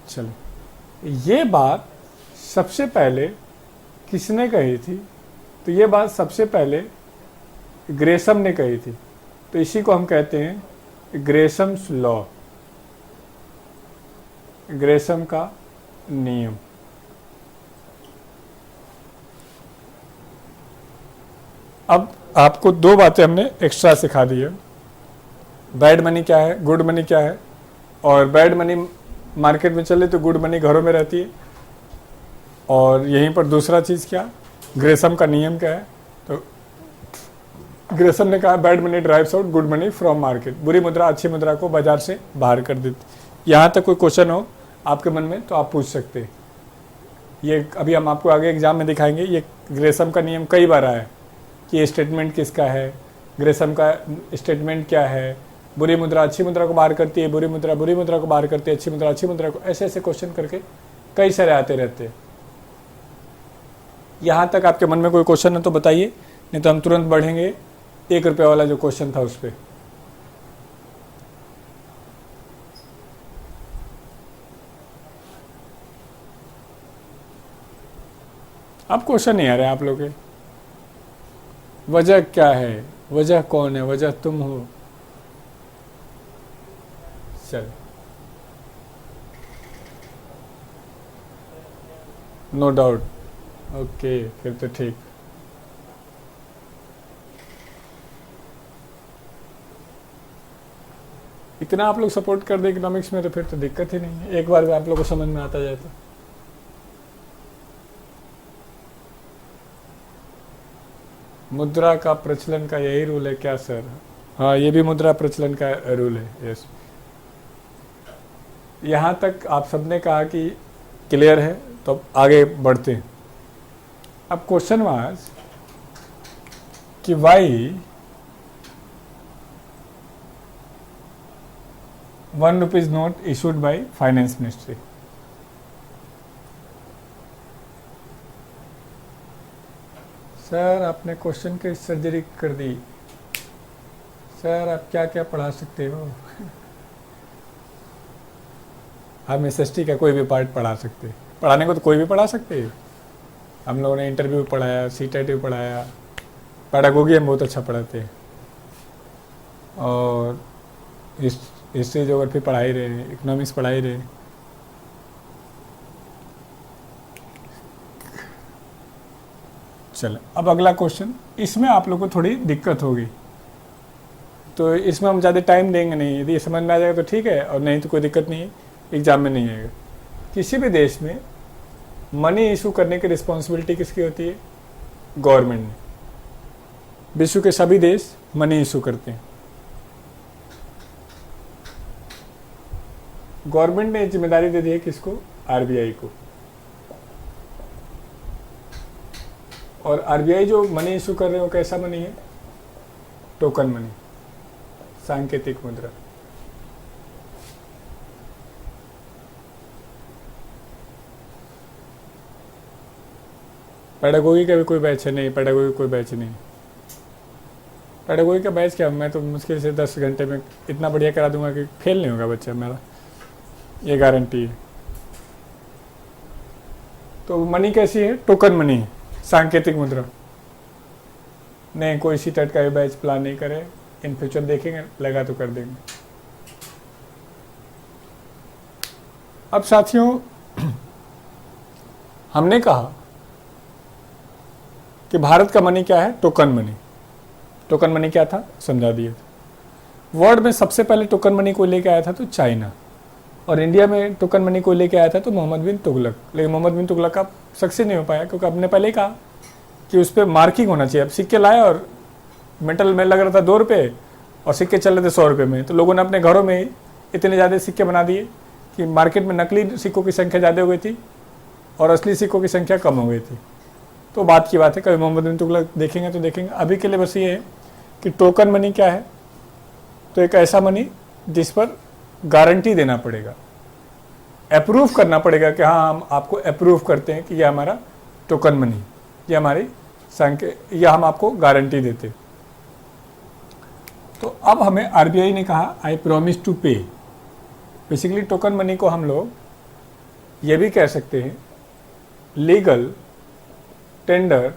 चलो, ये बात सबसे पहले किसने कही थी? तो ये बात सबसे पहले ग्रेसम ने कही थी। तो इसी को हम कहते हैं ग्रेसम्स लॉ, ग्रेसम का नियम। अब आपको दो बातें हमने एक्स्ट्रा सिखा दी है, बैड मनी क्या है, गुड मनी क्या है। और बैड मनी मार्केट में चले तो गुड मनी घरों में रहती है। और यहीं पर दूसरा चीज़ क्या, ग्रेसम का नियम क्या है। तो ग्रेसम ने कहा bad money drives out good money from market. बुरी मुद्रा अच्छी मुद्रा को बाजार से बाहर कर देती। यहाँ तक कोई क्वेश्चन हो आपके मन में तो आप पूछ सकते हैं। ये अभी हम आपको आगे एग्जाम में दिखाएंगे। ये ग्रेसम का नियम कई बार आया कि ये स्टेटमेंट किसका है, ग्रेसम का स्टेटमेंट क्या है। बुरी मुद्रा अच्छी मुद्रा को बाहर करती है, बुरी मुद्रा को बाहर करती है, अच्छी मुद्रा को, ऐसे ऐसे क्वेश्चन करके कई सारे आते रहते हैं। यहाँ तक आपके मन में कोई क्वेश्चन है तो बताइए, नहीं तो हम तुरंत बढ़ेंगे 1 रुपये वाला जो क्वेश्चन था उस पर। अब क्वेश्चन नहीं आ रहे आप लोग के। वजह क्या है, वजह कौन है? वजह तुम हो। चल, नो डाउट। ओके, फिर तो ठीक। इतना आप लोग सपोर्ट कर दे इकोनॉमिक्स में तो फिर तो दिक्कत ही नहीं है, एक बार भी आप लोग को समझ में आता जाए तो। मुद्रा का प्रचलन का यही रूल है क्या सर? हाँ, ये भी मुद्रा प्रचलन का रूल है। यस, यहाँ तक आप सबने कहा कि क्लियर है, तो अब आगे बढ़ते हैं। अब क्वेश्चन वाज कि why 1 rupees note issued by finance ministry. Sir आपने क्वेश्चन की सर्जरी कर दी। सर आप क्या क्या पढ़ा सकते हो? हम एसएसटी का कोई भी पार्ट पढ़ा सकते हैं। पढ़ाने को तो कोई भी पढ़ा सकते हैं। हम लोगों ने इंटरव्यू पढ़ाया, सीटेट भी पढ़ाया, पेडागोगी हम बहुत अच्छा पढ़ाते हैं, और हिस्ट्री ज्योग्राफी पढ़ा ही रहे हैं, इकोनॉमिक्स पढ़ा ही रहे हैं। चलो अब अगला क्वेश्चन, इसमें आप लोग को थोड़ी दिक्कत होगी, तो इसमें हम ज़्यादा टाइम देंगे नहीं। यदि समझ में आ जाएगा तो ठीक है, और नहीं तो कोई दिक्कत नहीं है, एग्जाम में नहीं आएगा। किसी भी देश में मनी इशू करने की रिस्पॉन्सिबिलिटी किसकी होती है? गवर्नमेंट ने। विश्व के सभी देश मनी इशू करते हैं। गवर्नमेंट ने जिम्मेदारी दे दी है किसको? आरबीआई को। और आरबीआई जो मनी इशू कर रहे हैं वो कैसा मनी है? टोकन मनी, सांकेतिक मुद्रा। पेडागोगी का भी कोई बैच है? नहीं, पेडागोगी कोई बैच नहीं। पेडागोगी का बैच क्या, मैं तो मुश्किल से 10 घंटे में इतना बढ़िया करा दूंगा कि फेल नहीं होगा बच्चा मेरा, ये गारंटी है। तो मनी कैसी है? टोकन मनी है, सांकेतिक मुद्रा। नहीं, कोई सीटेट का भी बैच प्लान नहीं करे, इन फ्यूचर देखेंगे, लगा तो कर देंगे। अब साथियों हमने कहा कि भारत का मनी क्या है? Token money. टोकन मनी क्या था? समझा दिया था। वर्ल्ड में सबसे पहले टोकन मनी को लेके आया था तो चाइना, और इंडिया में टोकन मनी को लेके आया था तो मोहम्मद बिन तुगलक। लेकिन मोहम्मद बिन तुगलक का सक्सेस नहीं हो पाया, क्योंकि हमने पहले ही कहा कि उस पर मार्किंग होना चाहिए। अब सिक्के लाए और मेटल में लग रहा था 2 रुपये और सिक्के चल रहे थे 100 रुपये में, तो लोगों ने अपने घरों में ही इतने ज़्यादा सिक्के बना दिए कि मार्केट में नकली सिक्कों की संख्या ज़्यादा हो गई थी और असली सिक्कों की संख्या कम हो गई थी। तो बात की बात है, कभी मोहम्मद बिन तुगलक देखेंगे तो देखेंगे। अभी के लिए बस ये है कि टोकन मनी क्या है? तो एक ऐसा मनी जिस पर गारंटी देना पड़ेगा, अप्रूव करना पड़ेगा कि हाँ हम आपको अप्रूव करते हैं कि यह हमारा टोकन मनी, ये हमारी या हम आपको गारंटी देते। तो अब हमें आरबीआई ने कहा आई प्रॉमिस टू पे। बेसिकली टोकन मनी को हम लोग ये भी कह सकते हैं लीगल टेंडर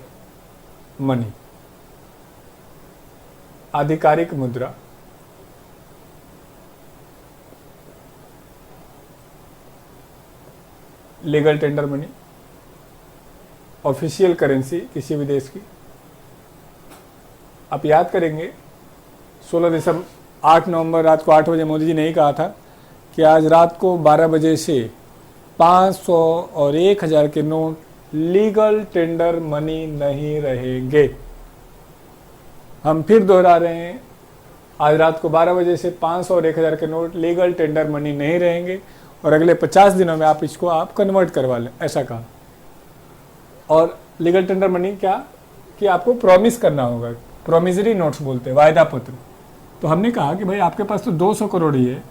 मनी, आधिकारिक मुद्रा। Legal tender money, official currency किसी भी देश की। आप याद करेंगे 8 नवंबर रात को 8 बजे मोदी जी ने ही कहा था कि आज रात को 12 बजे से 500 और 1000 के नोट लीगल टेंडर मनी नहीं रहेंगे। हम फिर दोहरा रहे हैं, आज रात को 12 बजे से 500 और 1000 के नोट लीगल टेंडर मनी नहीं रहेंगे, और अगले 50 दिनों में आप इसको कन्वर्ट करवा लें, ऐसा कहा। और लीगल टेंडर मनी क्या कि आपको प्रॉमिस करना होगा, प्रोमिसरी नोट्स बोलते हैं, वायदा पत्र। तो हमने कहा कि भाई आपके पास तो 200 करोड़ ही है,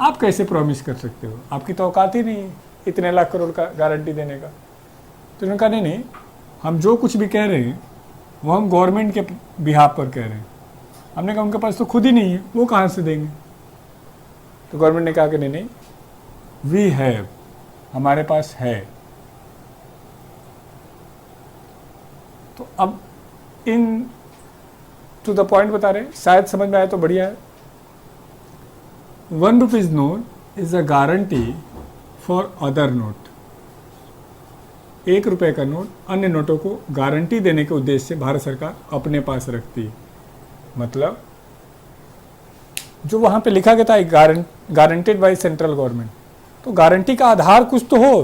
आप कैसे प्रॉमिस कर सकते हो? आपकी तो औकात ही नहीं है इतने लाख करोड़ का गारंटी देने का। तो उन्होंने कहा नहीं, हम जो कुछ भी कह रहे हैं वो हम गवर्नमेंट के बिहाफ पर कह रहे हैं। हमने कहा उनके पास तो खुद ही नहीं है, वो कहाँ से देंगे? तो गवर्नमेंट ने कहा कि नहीं, वी हैव, हमारे पास है। तो अब इन टू द पॉइंट बता रहे हैं, शायद समझ में आया तो बढ़िया है। 1 rupees note is a guarantee for other note. 1 रुपए का नोट अन्य नोटों को गारंटी देने के उद्देश्य से भारत सरकार अपने पास रखती है। मतलब जो वहां पे लिखा गया था गारंटेड बाय सेंट्रल गवर्नमेंट, तो गारंटी का आधार कुछ तो हो,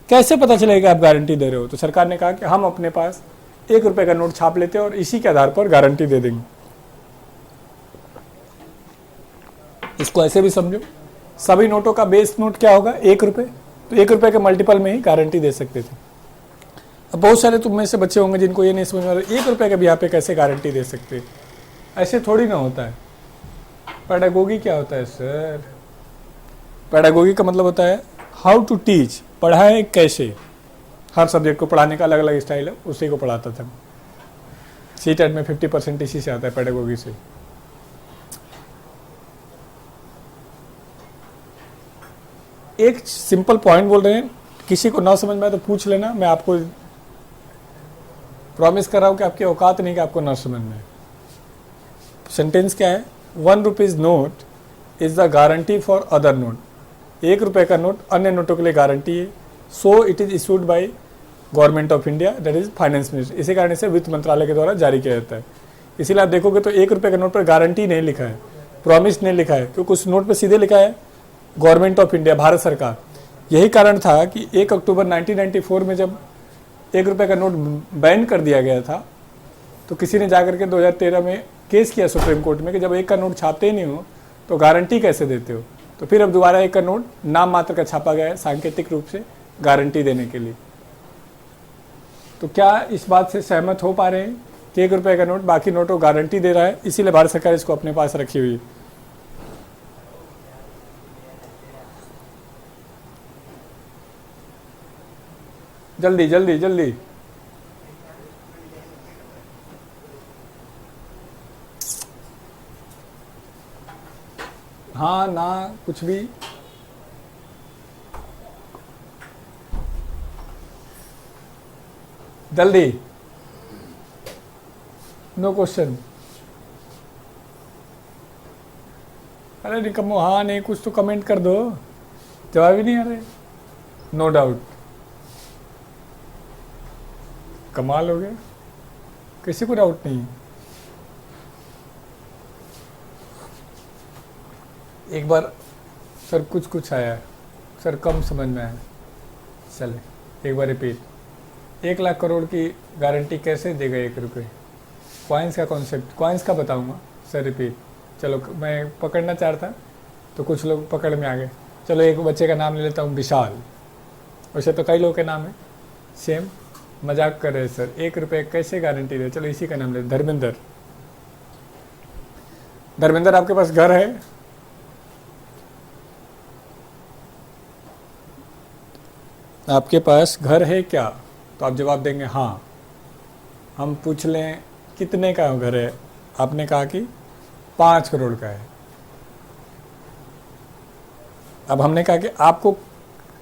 कैसे पता चलेगा आप गारंटी दे रहे हो? तो सरकार ने कहा कि हम अपने पास 1 रुपए का नोट छाप लेते हैं और इसी के आधार पर गारंटी दे देंगे। इसको ऐसे भी समझो, सभी नोटों का बेस नोट क्या होगा? 1 रुपए। तो 1 रुपए के मल्टीपल में ही गारंटी दे सकते थे। अब बहुत सारे तुम में से बच्चे होंगे जिनको ये नहीं समझ में आ रहा 1 रुपए के भी यहाँ पे कैसे गारंटी दे सकते? ऐसे थोड़ी ना होता है। पेडागोगी क्या होता है सर? पेडागोगी का मतलब होता है हाउ टू टीच, पढ़ाएं कैसे। हर सब्जेक्ट को पढ़ाने का अलग अलग स्टाइल है, उसी को पढ़ाता था। सीटेट में 50% इसी से आता है, पेडागोगी से। एक सिंपल पॉइंट बोल रहे हैं, किसी को ना समझ में आए तो पूछ लेना, मैं आपको प्रॉमिस कर रहा हूं कि आपकी औकात नहीं कि आपको ना समझ में। सेंटेंस क्या है? 1 rupees note is the guarantee for other note. 1 रुपए का नोट अन्य नोटों के लिए गारंटी है। So it is issued by government of India, that is finance minister. इसी कारण से वित्त मंत्रालय के द्वारा जारी किया जाता है। इसीलिए आप देखोगे तो 1 रुपए के नोट पर गारंटी नहीं लिखा है, प्रॉमिस नहीं लिखा है, क्योंकि उस नोट पर सीधे लिखा है गवर्नमेंट ऑफ इंडिया, भारत सरकार। यही कारण था कि 1 अक्टूबर 1994 में जब 1 रुपए का नोट बैन कर दिया गया था, तो किसी ने जाकर के 2013 में केस किया सुप्रीम कोर्ट में कि जब 1 का नोट छापते ही नहीं हो तो गारंटी कैसे देते हो। तो फिर अब दोबारा 1 का नोट नाम मात्र का छापा गया है, सांकेतिक रूप से गारंटी देने के लिए। तो क्या इस बात से सहमत हो पा रहे हैं कि 1 रुपए का नोट बाकी नोटों को गारंटी दे रहा है, इसीलिए भारत सरकार इसको अपने पास रखी हुई है। जल्दी जल्दी जल्दी। हाँ ना कुछ भी। जल्दी, नो क्वेश्चन। अरे निकम्मो, हाँ नहीं कुछ तो कमेंट कर दो, जवाब ही नहीं आ रहे। नो डाउट, कमाल हो गया, किसी को डाउट नहीं। एक बार सर कुछ कुछ आया, सर कम समझ में आया, चले एक बार रिपीट। 1 लाख करोड़ की गारंटी कैसे देगा 1 रुपये? कॉइन्स का कॉन्सेप्ट, कॉइन्स का बताऊंगा सर, रिपीट। चलो मैं पकड़ना चाहता तो कुछ लोग पकड़ में आ गए। चलो एक बच्चे का नाम ले लेता हूँ, विशाल। वैसे तो कई लोगों के नाम है सेम, मजाक कर रहे सर। 1 रुपये कैसे गारंटी दे? चलो इसी का नाम ले, धर्मेंद्र। धर्मेंद्र, आपके पास घर है? आपके पास घर है क्या? तो आप जवाब देंगे हाँ। हम पूछ लें कितने का घर है? आपने कहा कि 5 करोड़ का है। अब हमने कहा कि आपको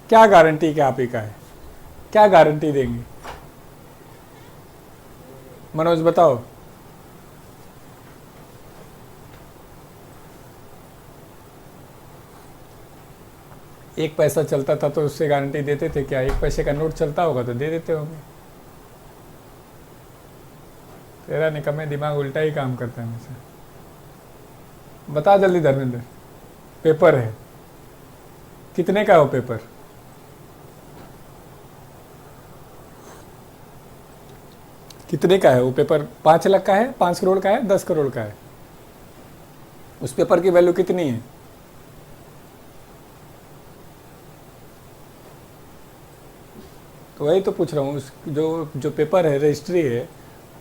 क्या गारंटी कि आप ही का है, क्या गारंटी देंगे? मनोज बताओ। एक पैसा चलता था तो उससे गारंटी देते थे क्या? 1 पैसे का नोट चलता होगा तो दे देते होंगे। तेरा निकम्मे दिमाग उल्टा ही काम करता है मुझसे। बता जल्दी धर्मेंद्र। पेपर है, कितने का हो पेपर? कितने का है वो पेपर? 5 लाख का है, 5 करोड़ का है, 10 करोड़ का है? उस पेपर की वैल्यू कितनी है? तो वही तो पूछ रहा हूँ। जो पेपर है, रजिस्ट्री है,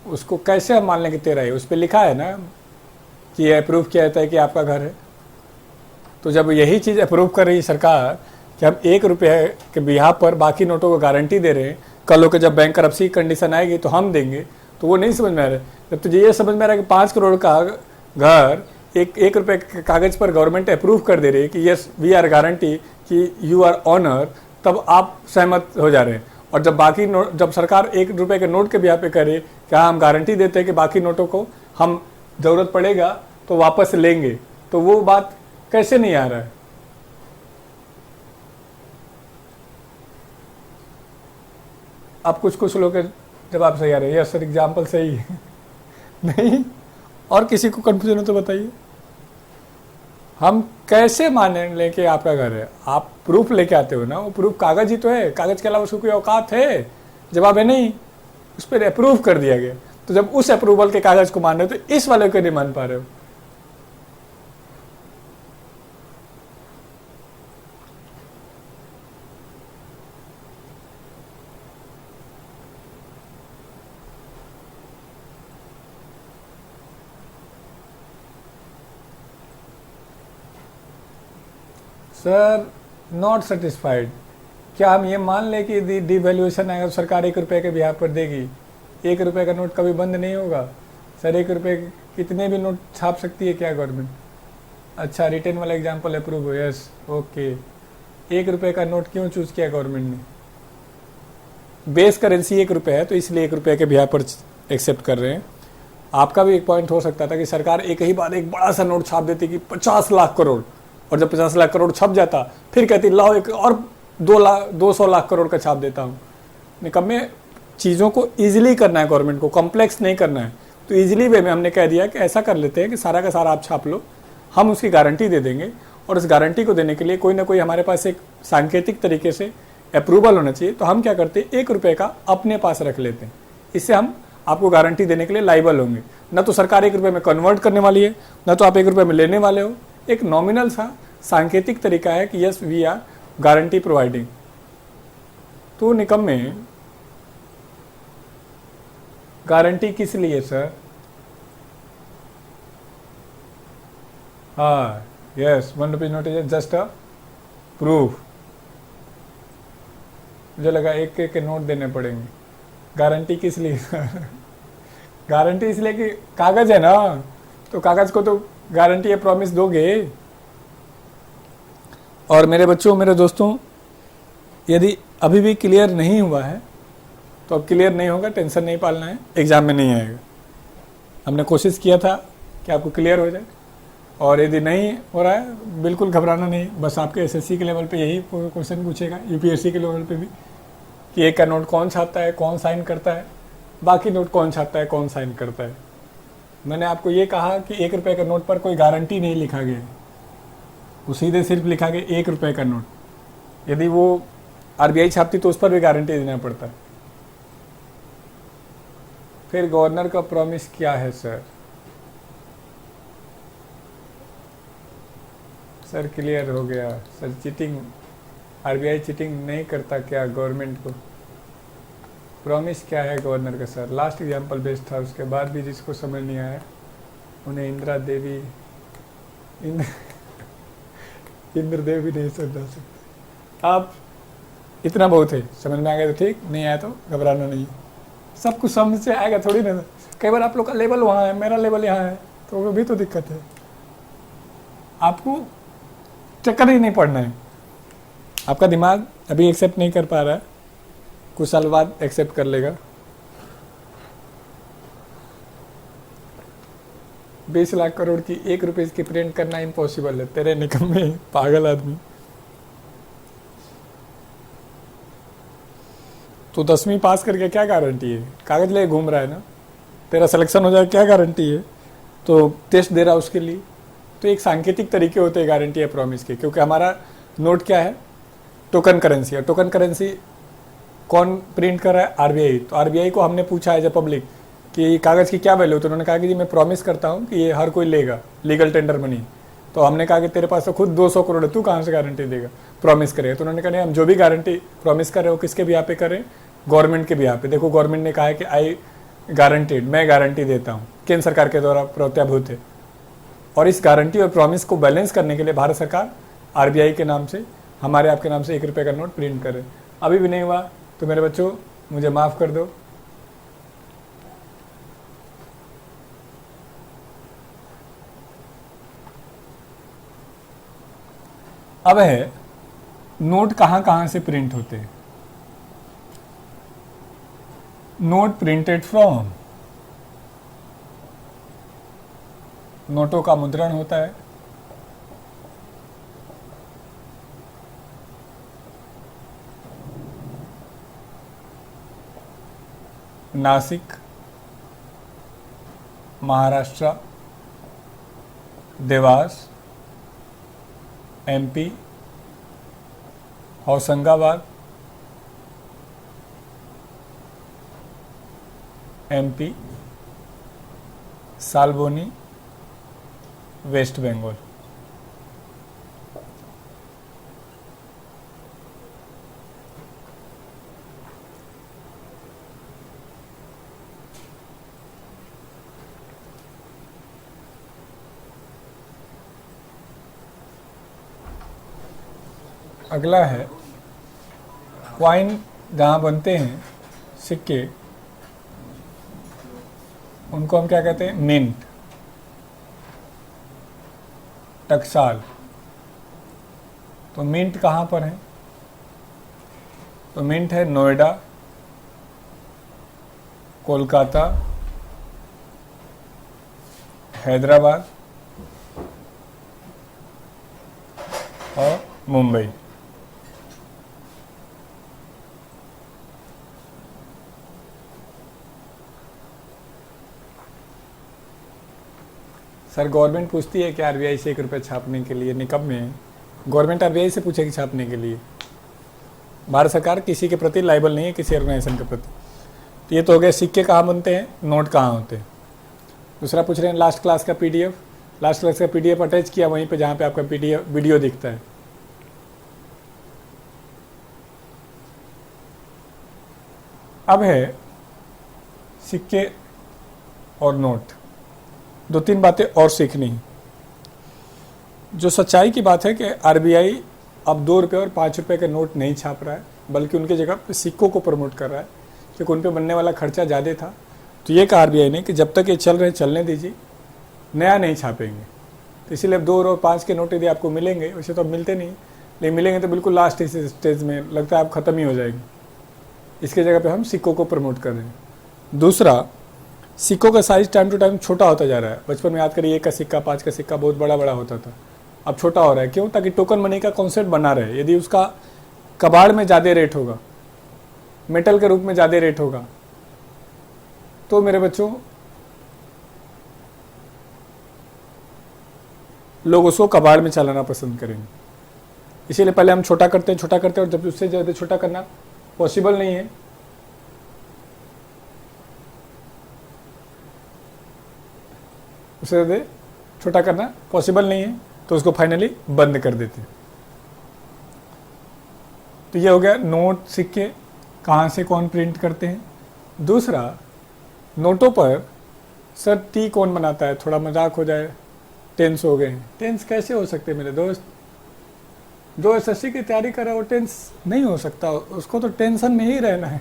उसको कैसे हम मान लें कि तेरा है? उस पर लिखा है ना कि ये अप्रूव किया जाता है कि आपका घर है। तो जब यही चीज़ अप्रूव कर रही है सरकार कि हम 1 रुपये के बिहार पर बाकी नोटों को गारंटी दे रहे हैं, कल होकर जब बैंकरप्सी कंडीशन आएगी तो हम देंगे, तो वो नहीं समझ में आ रहा है। जब तुझे ये समझ में आ रहा है कि 5 करोड़ का घर 1 रुपये के कागज़ पर गवर्नमेंट अप्रूव कर दे रही है कि यस वी आर गारंटी कि यू आर ऑनर, तब आप सहमत हो जा रहे हैं। और जब बाकी नोट, जब सरकार 1 रुपये के नोट के बिहार पे करे क्या हम गारंटी देते हैं कि बाकी नोटों को हम ज़रूरत पड़ेगा तो वापस लेंगे, तो वो बात कैसे नहीं आ रहा है? अब कुछ लोग के जवाब सही आ रहे हैं। यस सर, एग्जाम्पल सही है। नहीं, और किसी को कंफ्यूजन हो तो बताइए। हम कैसे मान लें कि आपका घर है? आप प्रूफ लेके आते हो ना, वो प्रूफ कागज ही तो है, कागज के अलावा उसको कोई औकात है? जवाब है नहीं, उस पर अप्रूव कर दिया गया। तो जब उस अप्रूवल के कागज को मान रहे हो तो इस वाले को नहीं मान पा रहे हो। Sir not satisfied. क्या हम ये मान लें कि डिवैल्यूएशन आएगा तो सरकार 1 रुपये के बिहार पर देगी? 1 रुपये का नोट कभी बंद नहीं होगा। सर 1 रुपये कितने भी नोट छाप सकती है क्या गवर्नमेंट? अच्छा, रिटर्न वाला एग्जाम्पल अप्रूव हो, यस ओके। 1 रुपये का नोट क्यों चूज किया गवर्नमेंट ने? बेस करेंसी 1 रुपये है तो इसलिए 1 रुपये के बिहार पर एक्सेप्ट कर रहे हैं। आपका भी एक पॉइंट हो सकता था कि सरकार एक ही बार एक बड़ा सा नोट छाप देती कि 50 लाख करोड़, और जब 50 लाख करोड़ छप जाता फिर कहती लाओ एक और 200 लाख करोड़ का छाप देता हूँ। निकम्मे, चीज़ों को ईजिली करना है गवर्नमेंट को, कॉम्प्लेक्स नहीं करना है। तो ईजिली वे में हमने कह दिया कि ऐसा कर लेते हैं कि सारा का सारा आप छाप लो, हम उसकी गारंटी दे देंगे, और इस गारंटी को देने के लिए कोई ना कोई हमारे पास एक सांकेतिक तरीके से अप्रूवल होना चाहिए। तो हम क्या करते हैं, 1 रुपये का अपने पास रख लेते हैं। इससे हम आपको गारंटी देने के लिए लाइबल होंगे। न तो सरकार 1 रुपये में कन्वर्ट करने वाली है, न तो आप 1 रुपये में लेने वाले हो। एक नॉमिनल सा सांकेतिक तरीका है कि yes we are guarantee providing. तो निकम्मे, गारंटी किस लिए सर? हाँ yes, 1 rupees note is just a proof. मुझे लगा एक के नोट देने पड़ेंगे। गारंटी किस लिए? गारंटी इसलिए कि कागज है ना, तो कागज को तो गारंटी या प्रॉमिस दोगे। और मेरे बच्चों, मेरे दोस्तों, यदि अभी भी क्लियर नहीं हुआ है तो अब क्लियर नहीं होगा, टेंशन नहीं पालना है, एग्जाम में नहीं आएगा। हमने कोशिश किया था कि आपको क्लियर हो जाए, और यदि नहीं हो रहा है बिल्कुल घबराना नहीं। बस आपके एसएससी के लेवल पे यही क्वेश्चन पूछेगा, यूपीएससी के लेवल पे भी, कि एक का नोट कौन छापता है, कौन साइन करता है, बाकी नोट कौन छापता है, कौन साइन करता है। मैंने आपको ये कहा कि 1 रुपये का नोट पर कोई गारंटी नहीं लिखा गया, वो सीधे सिर्फ लिखा गया 1 रुपये का नोट। यदि वो आरबीआई छापती तो उस पर भी गारंटी देना पड़ता। फिर गवर्नर का प्रॉमिस क्या है सर? सर क्लियर हो गया सर। चीटिंग, आरबीआई चीटिंग नहीं करता क्या गवर्नमेंट को? प्रॉमिस क्या है गवर्नर का सर? लास्ट एग्जाम्पल बेस्ट था, उसके बाद भी जिसको समझ नहीं आया उन्हें इंदिरा देवी इंद्र देवी नहीं समझा सकते। आप इतना बहुत है, समझ में आ गया तो ठीक, नहीं आया तो घबराना नहीं। सब कुछ समझ से आएगा थोड़ी ना। कई बार आप लोग का लेवल वहाँ है, मेरा लेवल यहाँ है, तो वो भी तो दिक्कत है। आपको चक्कर ही नहीं पड़ना है। आपका दिमाग अभी एक्सेप्ट नहीं कर पा रहा है, कुछ साल बाद एक्सेप्ट कर लेगा। 20 लाख करोड़ की 1 रुपये की प्रिंट करना इम्पॉसिबल है। तेरे निकम्मे पागल आदमी। तो 10वीं पास करके क्या गारंटी है? कागज ले घूम रहा है ना, तेरा सिलेक्शन हो जाए क्या गारंटी है? तो टेस्ट दे रहा है उसके लिए। तो एक सांकेतिक तरीके होते हैं गारंटी या प्रॉमिस के, क्योंकि हमारा नोट क्या है, टोकन करेंसी है। टोकन करेंसी कौन प्रिंट कर रहा है? आरबीआई। तो आरबीआई को हमने पूछा है जब पब्लिक कि कागज़ की क्या वैल्यू, तो उन्होंने कहा कि जी मैं प्रॉमिस करता हूँ कि ये हर कोई लेगा, लीगल टेंडर मनी। तो हमने कहा कि तेरे पास तो खुद 200 करोड़ है, तू कहाँ से गारंटी देगा, प्रॉमिस करेगा? तो उन्होंने कहा नहीं, हम जो भी गारंटी प्रॉमिस कर रहे हो किसके बिहाफ पे करें? गवर्नमेंट के बिहाफ पे। देखो गवर्नमेंट ने कहा है कि आई गारंटीड, मैं गारंटी देता हूँ, केंद्र सरकार के द्वारा प्रत्याभूत है। और इस गारंटी और प्रॉमिस को बैलेंस करने के लिए भारत सरकार आरबीआई के नाम से, हमारे आपके नाम से 1 रुपये का नोट प्रिंट करे। अभी भी नहीं हुआ तो मेरे बच्चों मुझे माफ़ कर दो। अब है नोट कहाँ कहाँ से प्रिंट होते हैं। नोट प्रिंटेड फ्रॉम, नोटों का मुद्रण होता है। Nashik, Maharashtra, Dewas, MP, Hoshangabad, MP, Salboni, west Bengal. अगला है कॉइन जहाँ बनते हैं सिक्के, उनको हम क्या कहते हैं? मिंट। टकसाल। तो मिंट कहाँ पर है? तो मिंट है नोएडा, कोलकाता, हैदराबाद और मुंबई। सर गवर्नमेंट पूछती है कि आरबीआई से 1 रुपये छापने के लिए निकम में गवर्नमेंट आरबीआई से पूछेगी छापने के लिए। भारत सरकार किसी के प्रति लाइबल नहीं है, किसी ऑर्गेनाइजेशन के प्रति। तो ये तो हो गया सिक्के कहाँ बनते हैं, नोट कहाँ होते हैं। दूसरा पूछ रहे हैं लास्ट क्लास का पीडीएफ। लास्ट क्लास का पीडीएफ अटैच किया वहीं पे जहाँ पे आपका पीडीएफ वीडियो दिखता है। अब है सिक्के और नोट। 2-3 बातें और सीखनी है। जो सच्चाई की बात है कि आरबीआई अब 2 रुपये और 5 रुपये के नोट नहीं छाप रहा है, बल्कि उनके जगह पे सिक्कों को प्रमोट कर रहा है, क्योंकि उन पे बनने वाला खर्चा ज़्यादा था। तो ये कहा आरबीआई ने कि जब तक ये चल रहे चलने दीजिए, नया नहीं छापेंगे। तो इसीलिए अब 2 और 5 के नोट यदि आपको मिलेंगे, वैसे तो अब मिलते नहीं, लेकिन मिलेंगे तो बिल्कुल लास्ट स्टेज में, लगता है आप ख़त्म ही हो जाएंगे। इसके जगह पे हम सिक्कों को प्रमोट कर रहे हैं। दूसरा, सिक्कों का साइज टाइम टू टाइम छोटा होता जा रहा है। बचपन में याद करिए 1 का सिक्का, 5 का सिक्का बहुत बड़ा बड़ा होता था, अब छोटा हो रहा है। क्यों? ताकि टोकन मनी का कॉन्सेप्ट बना रहे। यदि उसका कबाड़ में ज़्यादा रेट होगा, मेटल के रूप में ज़्यादा रेट होगा, तो मेरे बच्चों लोग उसको कबाड़ में चलाना पसंद करेंगे। इसीलिए पहले हम छोटा करते हैं और जब उससे ज़्यादा छोटा करना पॉसिबल नहीं है, उससे ज़्यादा छोटा करना पॉसिबल नहीं है, तो उसको फाइनली बंद कर देते हैं। तो ये हो गया नोट, सिक्के कहाँ से कौन प्रिंट करते हैं। दूसरा, नोटों पर सर टी कौन बनाता है? थोड़ा मजाक हो जाए, टेंस हो गए हैं। टेंस कैसे हो सकते मेरे दोस्त? जो एसएससी की तैयारी कर रहा है वो टेंस नहीं हो सकता, उसको तो टेंशन में ही रहना है।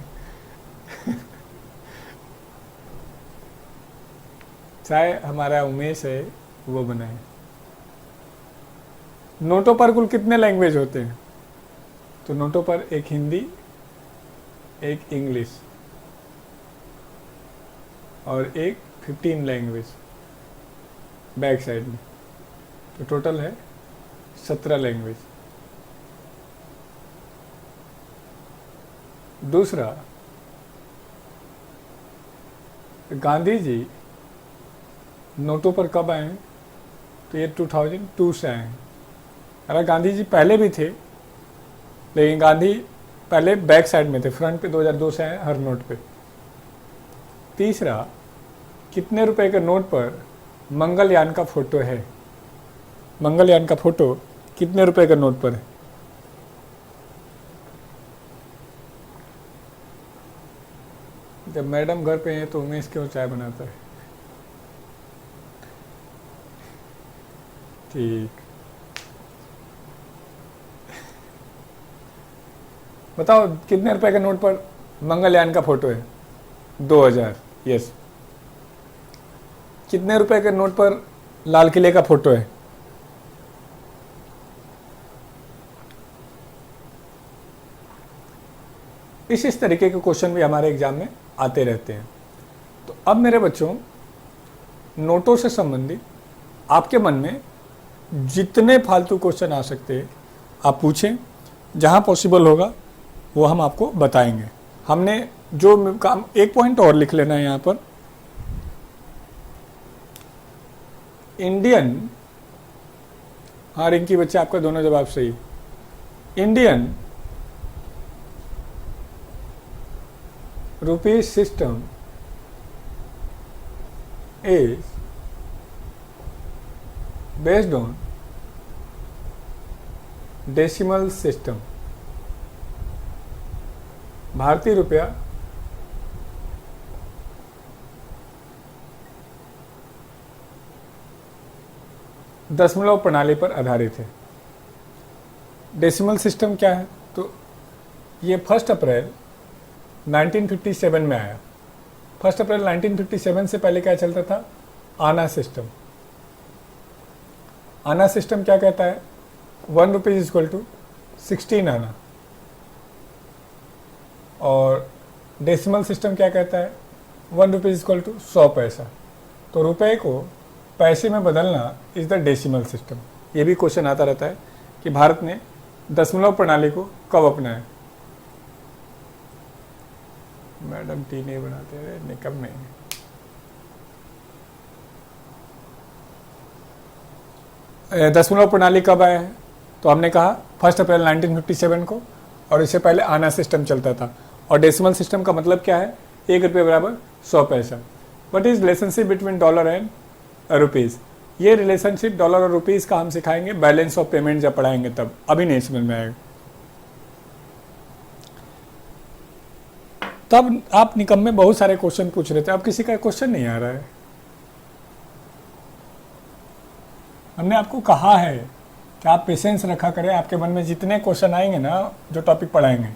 चाहे हमारा उमेश है वो बनाए। नोटों पर कुल कितने लैंग्वेज होते हैं? तो नोटों पर एक हिंदी, एक इंग्लिश और एक 15 लैंग्वेज बैक साइड में, तो टोटल है 17 लैंग्वेज। दूसरा, गांधी जी नोटों पर कब आए हैं? तो ये 2002 से आए हैं। अरे गांधी जी पहले भी थे, लेकिन गांधी पहले बैक साइड में थे, फ्रंट पे 2002 से आए हर नोट पे। तीसरा, कितने रुपए के नोट पर मंगलयान का फोटो है? मंगलयान का फोटो कितने रुपए के नोट पर है? जब मैडम घर पे हैं तो उमेश क्यों चाय बनाता है? ठीक, बताओ कितने रुपए के नोट पर मंगलयान का फोटो है? 2000। यस। कितने रुपए के नोट पर लाल किले का फोटो है? इस तरीके के क्वेश्चन भी हमारे एग्जाम में आते रहते हैं। तो अब मेरे बच्चों, नोटों से संबंधित आपके मन में जितने फालतू क्वेश्चन आ सकते हैं आप पूछें, जहां पॉसिबल होगा वो हम आपको बताएंगे। हमने जो काम, एक पॉइंट और लिख लेना है यहाँ पर, इंडियन, हाँ रिंकी बच्चे आपका दोनों जवाब सही। Indian rupees system is based on decimal system. भारतीय रुपया दशमलव प्रणाली पर आधारित है। डेसिमल सिस्टम क्या है? तो ये 1 अप्रैल 1957 में आया। 1 अप्रैल 1957 से पहले क्या चलता था? आना सिस्टम। आना सिस्टम क्या कहता है? 1 रुपीज इक्वल टू 16 आना। और डेसिमल सिस्टम क्या कहता है? 1 रुपीज इक्वल टू 100 पैसा। तो रुपए को पैसे में बदलना इज द डेसिमल सिस्टम। ये भी क्वेश्चन आता रहता है कि भारत ने दशमलव प्रणाली को कब अपनाया? मैडम टी नहीं बनाते रहे निकम में। दशमलव प्रणाली कब आया है? तो हमने कहा 1 अप्रैल 1957 को, और इससे पहले आना सिस्टम चलता था। और डेसिमल सिस्टम का मतलब क्या है? 1 रुपये बराबर 100 पैसा। What is relationship between dollar and rupees? ये रिलेशनशिप डॉलर और रुपीज़ का हम सिखाएंगे बैलेंस ऑफ पेमेंट जब पढ़ाएंगे तब, अभी नहीं समझ में आएगा। तब आप निकम में बहुत सारे क्वेश्चन पूछ रहे थे, अब किसी का क्वेश्चन नहीं आ रहा है। हमने आपको कहा है कि आप पेशेंस रखा करें, आपके मन में जितने क्वेश्चन आएंगे ना जो टॉपिक पढ़ाएंगे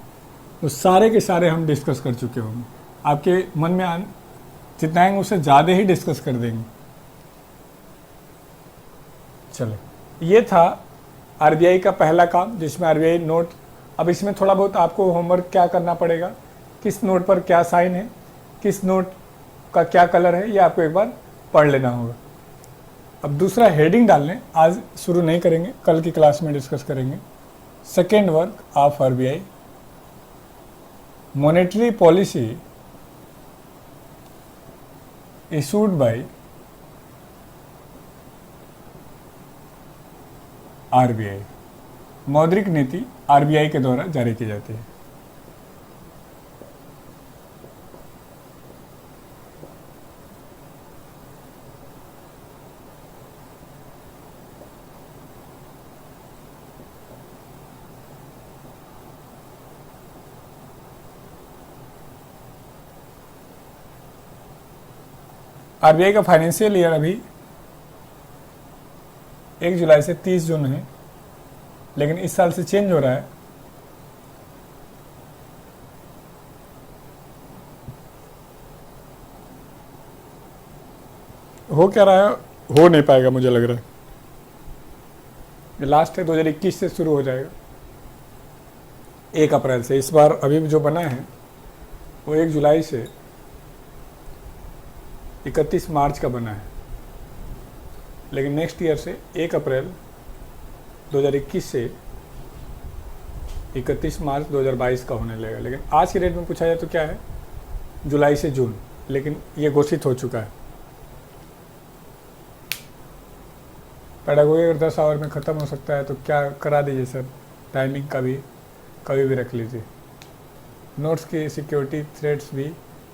वो सारे के सारे हम डिस्कस कर चुके होंगे। आपके मन में जितना आएंगे उससे ज़्यादा ही डिस्कस कर देंगे। चलो, ये था आरबीआई का पहला काम, जिसमें आरबीआई नोट। अब इसमें थोड़ा बहुत आपको होमवर्क क्या करना पड़ेगा, किस नोट पर क्या साइन है, किस नोट का क्या कलर है, ये आपको एक बार पढ़ लेना होगा। अब दूसरा हेडिंग डालने आज शुरू नहीं करेंगे, कल की क्लास में डिस्कस करेंगे। Second work of RBI, monetary policy issued by RBI. मौद्रिक नीति आरबीआई के द्वारा जारी की जाती है। आरबीआई का फाइनेंशियल ईयर अभी 1 जुलाई से 30 जून है, लेकिन इस साल से चेंज हो रहा है। हो क्या रहा है? हो नहीं पाएगा, मुझे लग रहा है ये लास्ट है, 2021 से शुरू हो जाएगा 1 अप्रैल से। इस बार अभी जो बना है वो 1 जुलाई से 31 मार्च का बना है, लेकिन नेक्स्ट ईयर से 1 अप्रैल 2021 से 31 मार्च 2022 का होने लगेगा। लेकिन आज की डेट में पूछा जाए तो क्या है? जुलाई से जून, लेकिन ये घोषित हो चुका है। पेडागोगी अगर 10 आवर में ख़त्म हो सकता है तो क्या करा दीजिए सर, टाइमिंग का भी कभी भी रख लीजिए। नोट्स की सिक्योरिटी थ्रेड्स भी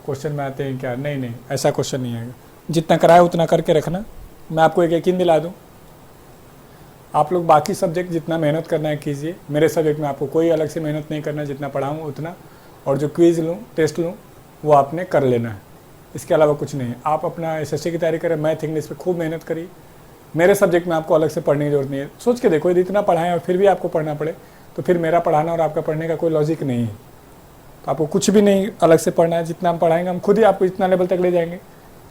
क्वेश्चन में आते हैं क्या? नहीं नहीं, ऐसा क्वेश्चन नहीं आएगा। जितना कराया उतना करके रखना। मैं आपको एक यकीन दिला दूं, आप लोग बाकी सब्जेक्ट जितना मेहनत करना है कीजिए, मेरे सब्जेक्ट में आपको कोई अलग से मेहनत नहीं करना है, जितना पढ़ाऊँ उतना, और जो क्विज़ लूँ टेस्ट लूँ वो आपने कर लेना है, इसके अलावा कुछ नहीं है। आप अपना एसएससी की तैयारी करें, मैथ इंग्लिश पे खूब मेहनत करिए। मेरे सब्जेक्ट में आपको अलग से पढ़ने की जरूरत नहीं है। सोच के देखो, यदि इतना पढ़ाएं और फिर भी आपको पढ़ना पड़े तो फिर मेरा पढ़ाना और आपका पढ़ने का कोई लॉजिक नहीं है। तो आपको कुछ भी नहीं अलग से पढ़ना है, जितना हम पढ़ाएंगे हम खुद ही आपको इतना लेवल तक ले जाएंगे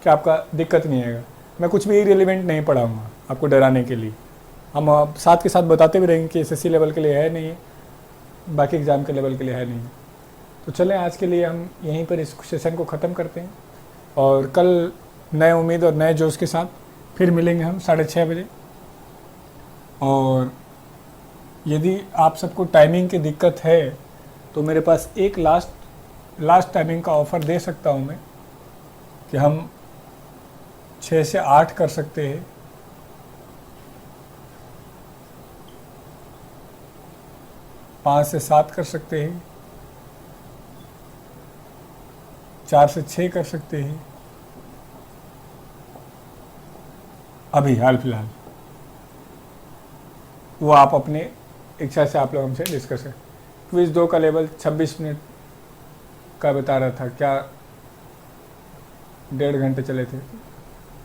कि आपका दिक्कत नहीं आएगा। मैं कुछ भी इरेलीवेंट नहीं पढ़ाऊँगा आपको डराने के लिए। हम साथ के साथ बताते भी रहेंगे कि एसएससी लेवल के लिए है नहीं, बाकी एग्ज़ाम के लेवल के लिए है नहीं। तो चलें, आज के लिए हम यहीं पर इस सेशन को ख़त्म करते हैं, और कल नए उम्मीद और नए जोश के साथ फिर मिलेंगे हम 6:30 बजे। और यदि आप सबको टाइमिंग की दिक्कत है तो मेरे पास एक लास्ट टाइमिंग का ऑफ़र दे सकता हूँ मैं, कि हम 6 से 8 कर सकते हैं, 5 से 7 कर सकते हैं, 4 से 6 कर सकते हैं, अभी हाल फिलहाल। वो आप अपने इच्छा से आप लोग हमसे डिस्कस करें। क्विज़ 2 का लेवल 26 मिनट का बता रहा था, क्या 1.5 घंटे चले थे।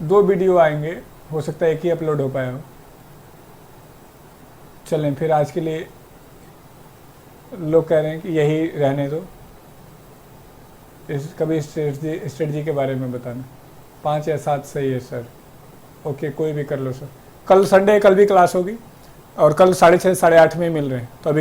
2 वीडियो आएंगे, हो सकता है एक ही अपलोड हो पाया हो। चलें फिर, आज के लिए लोग कह रहे हैं कि यही रहने दो। कभी स्ट्रेटजी के बारे में बताना। 5 या 7 सही है सर। ओके, कोई भी कर लो सर। कल संडे, कल भी क्लास होगी और कल 6:30 8:30 में ही मिल रहे हैं, तो अभी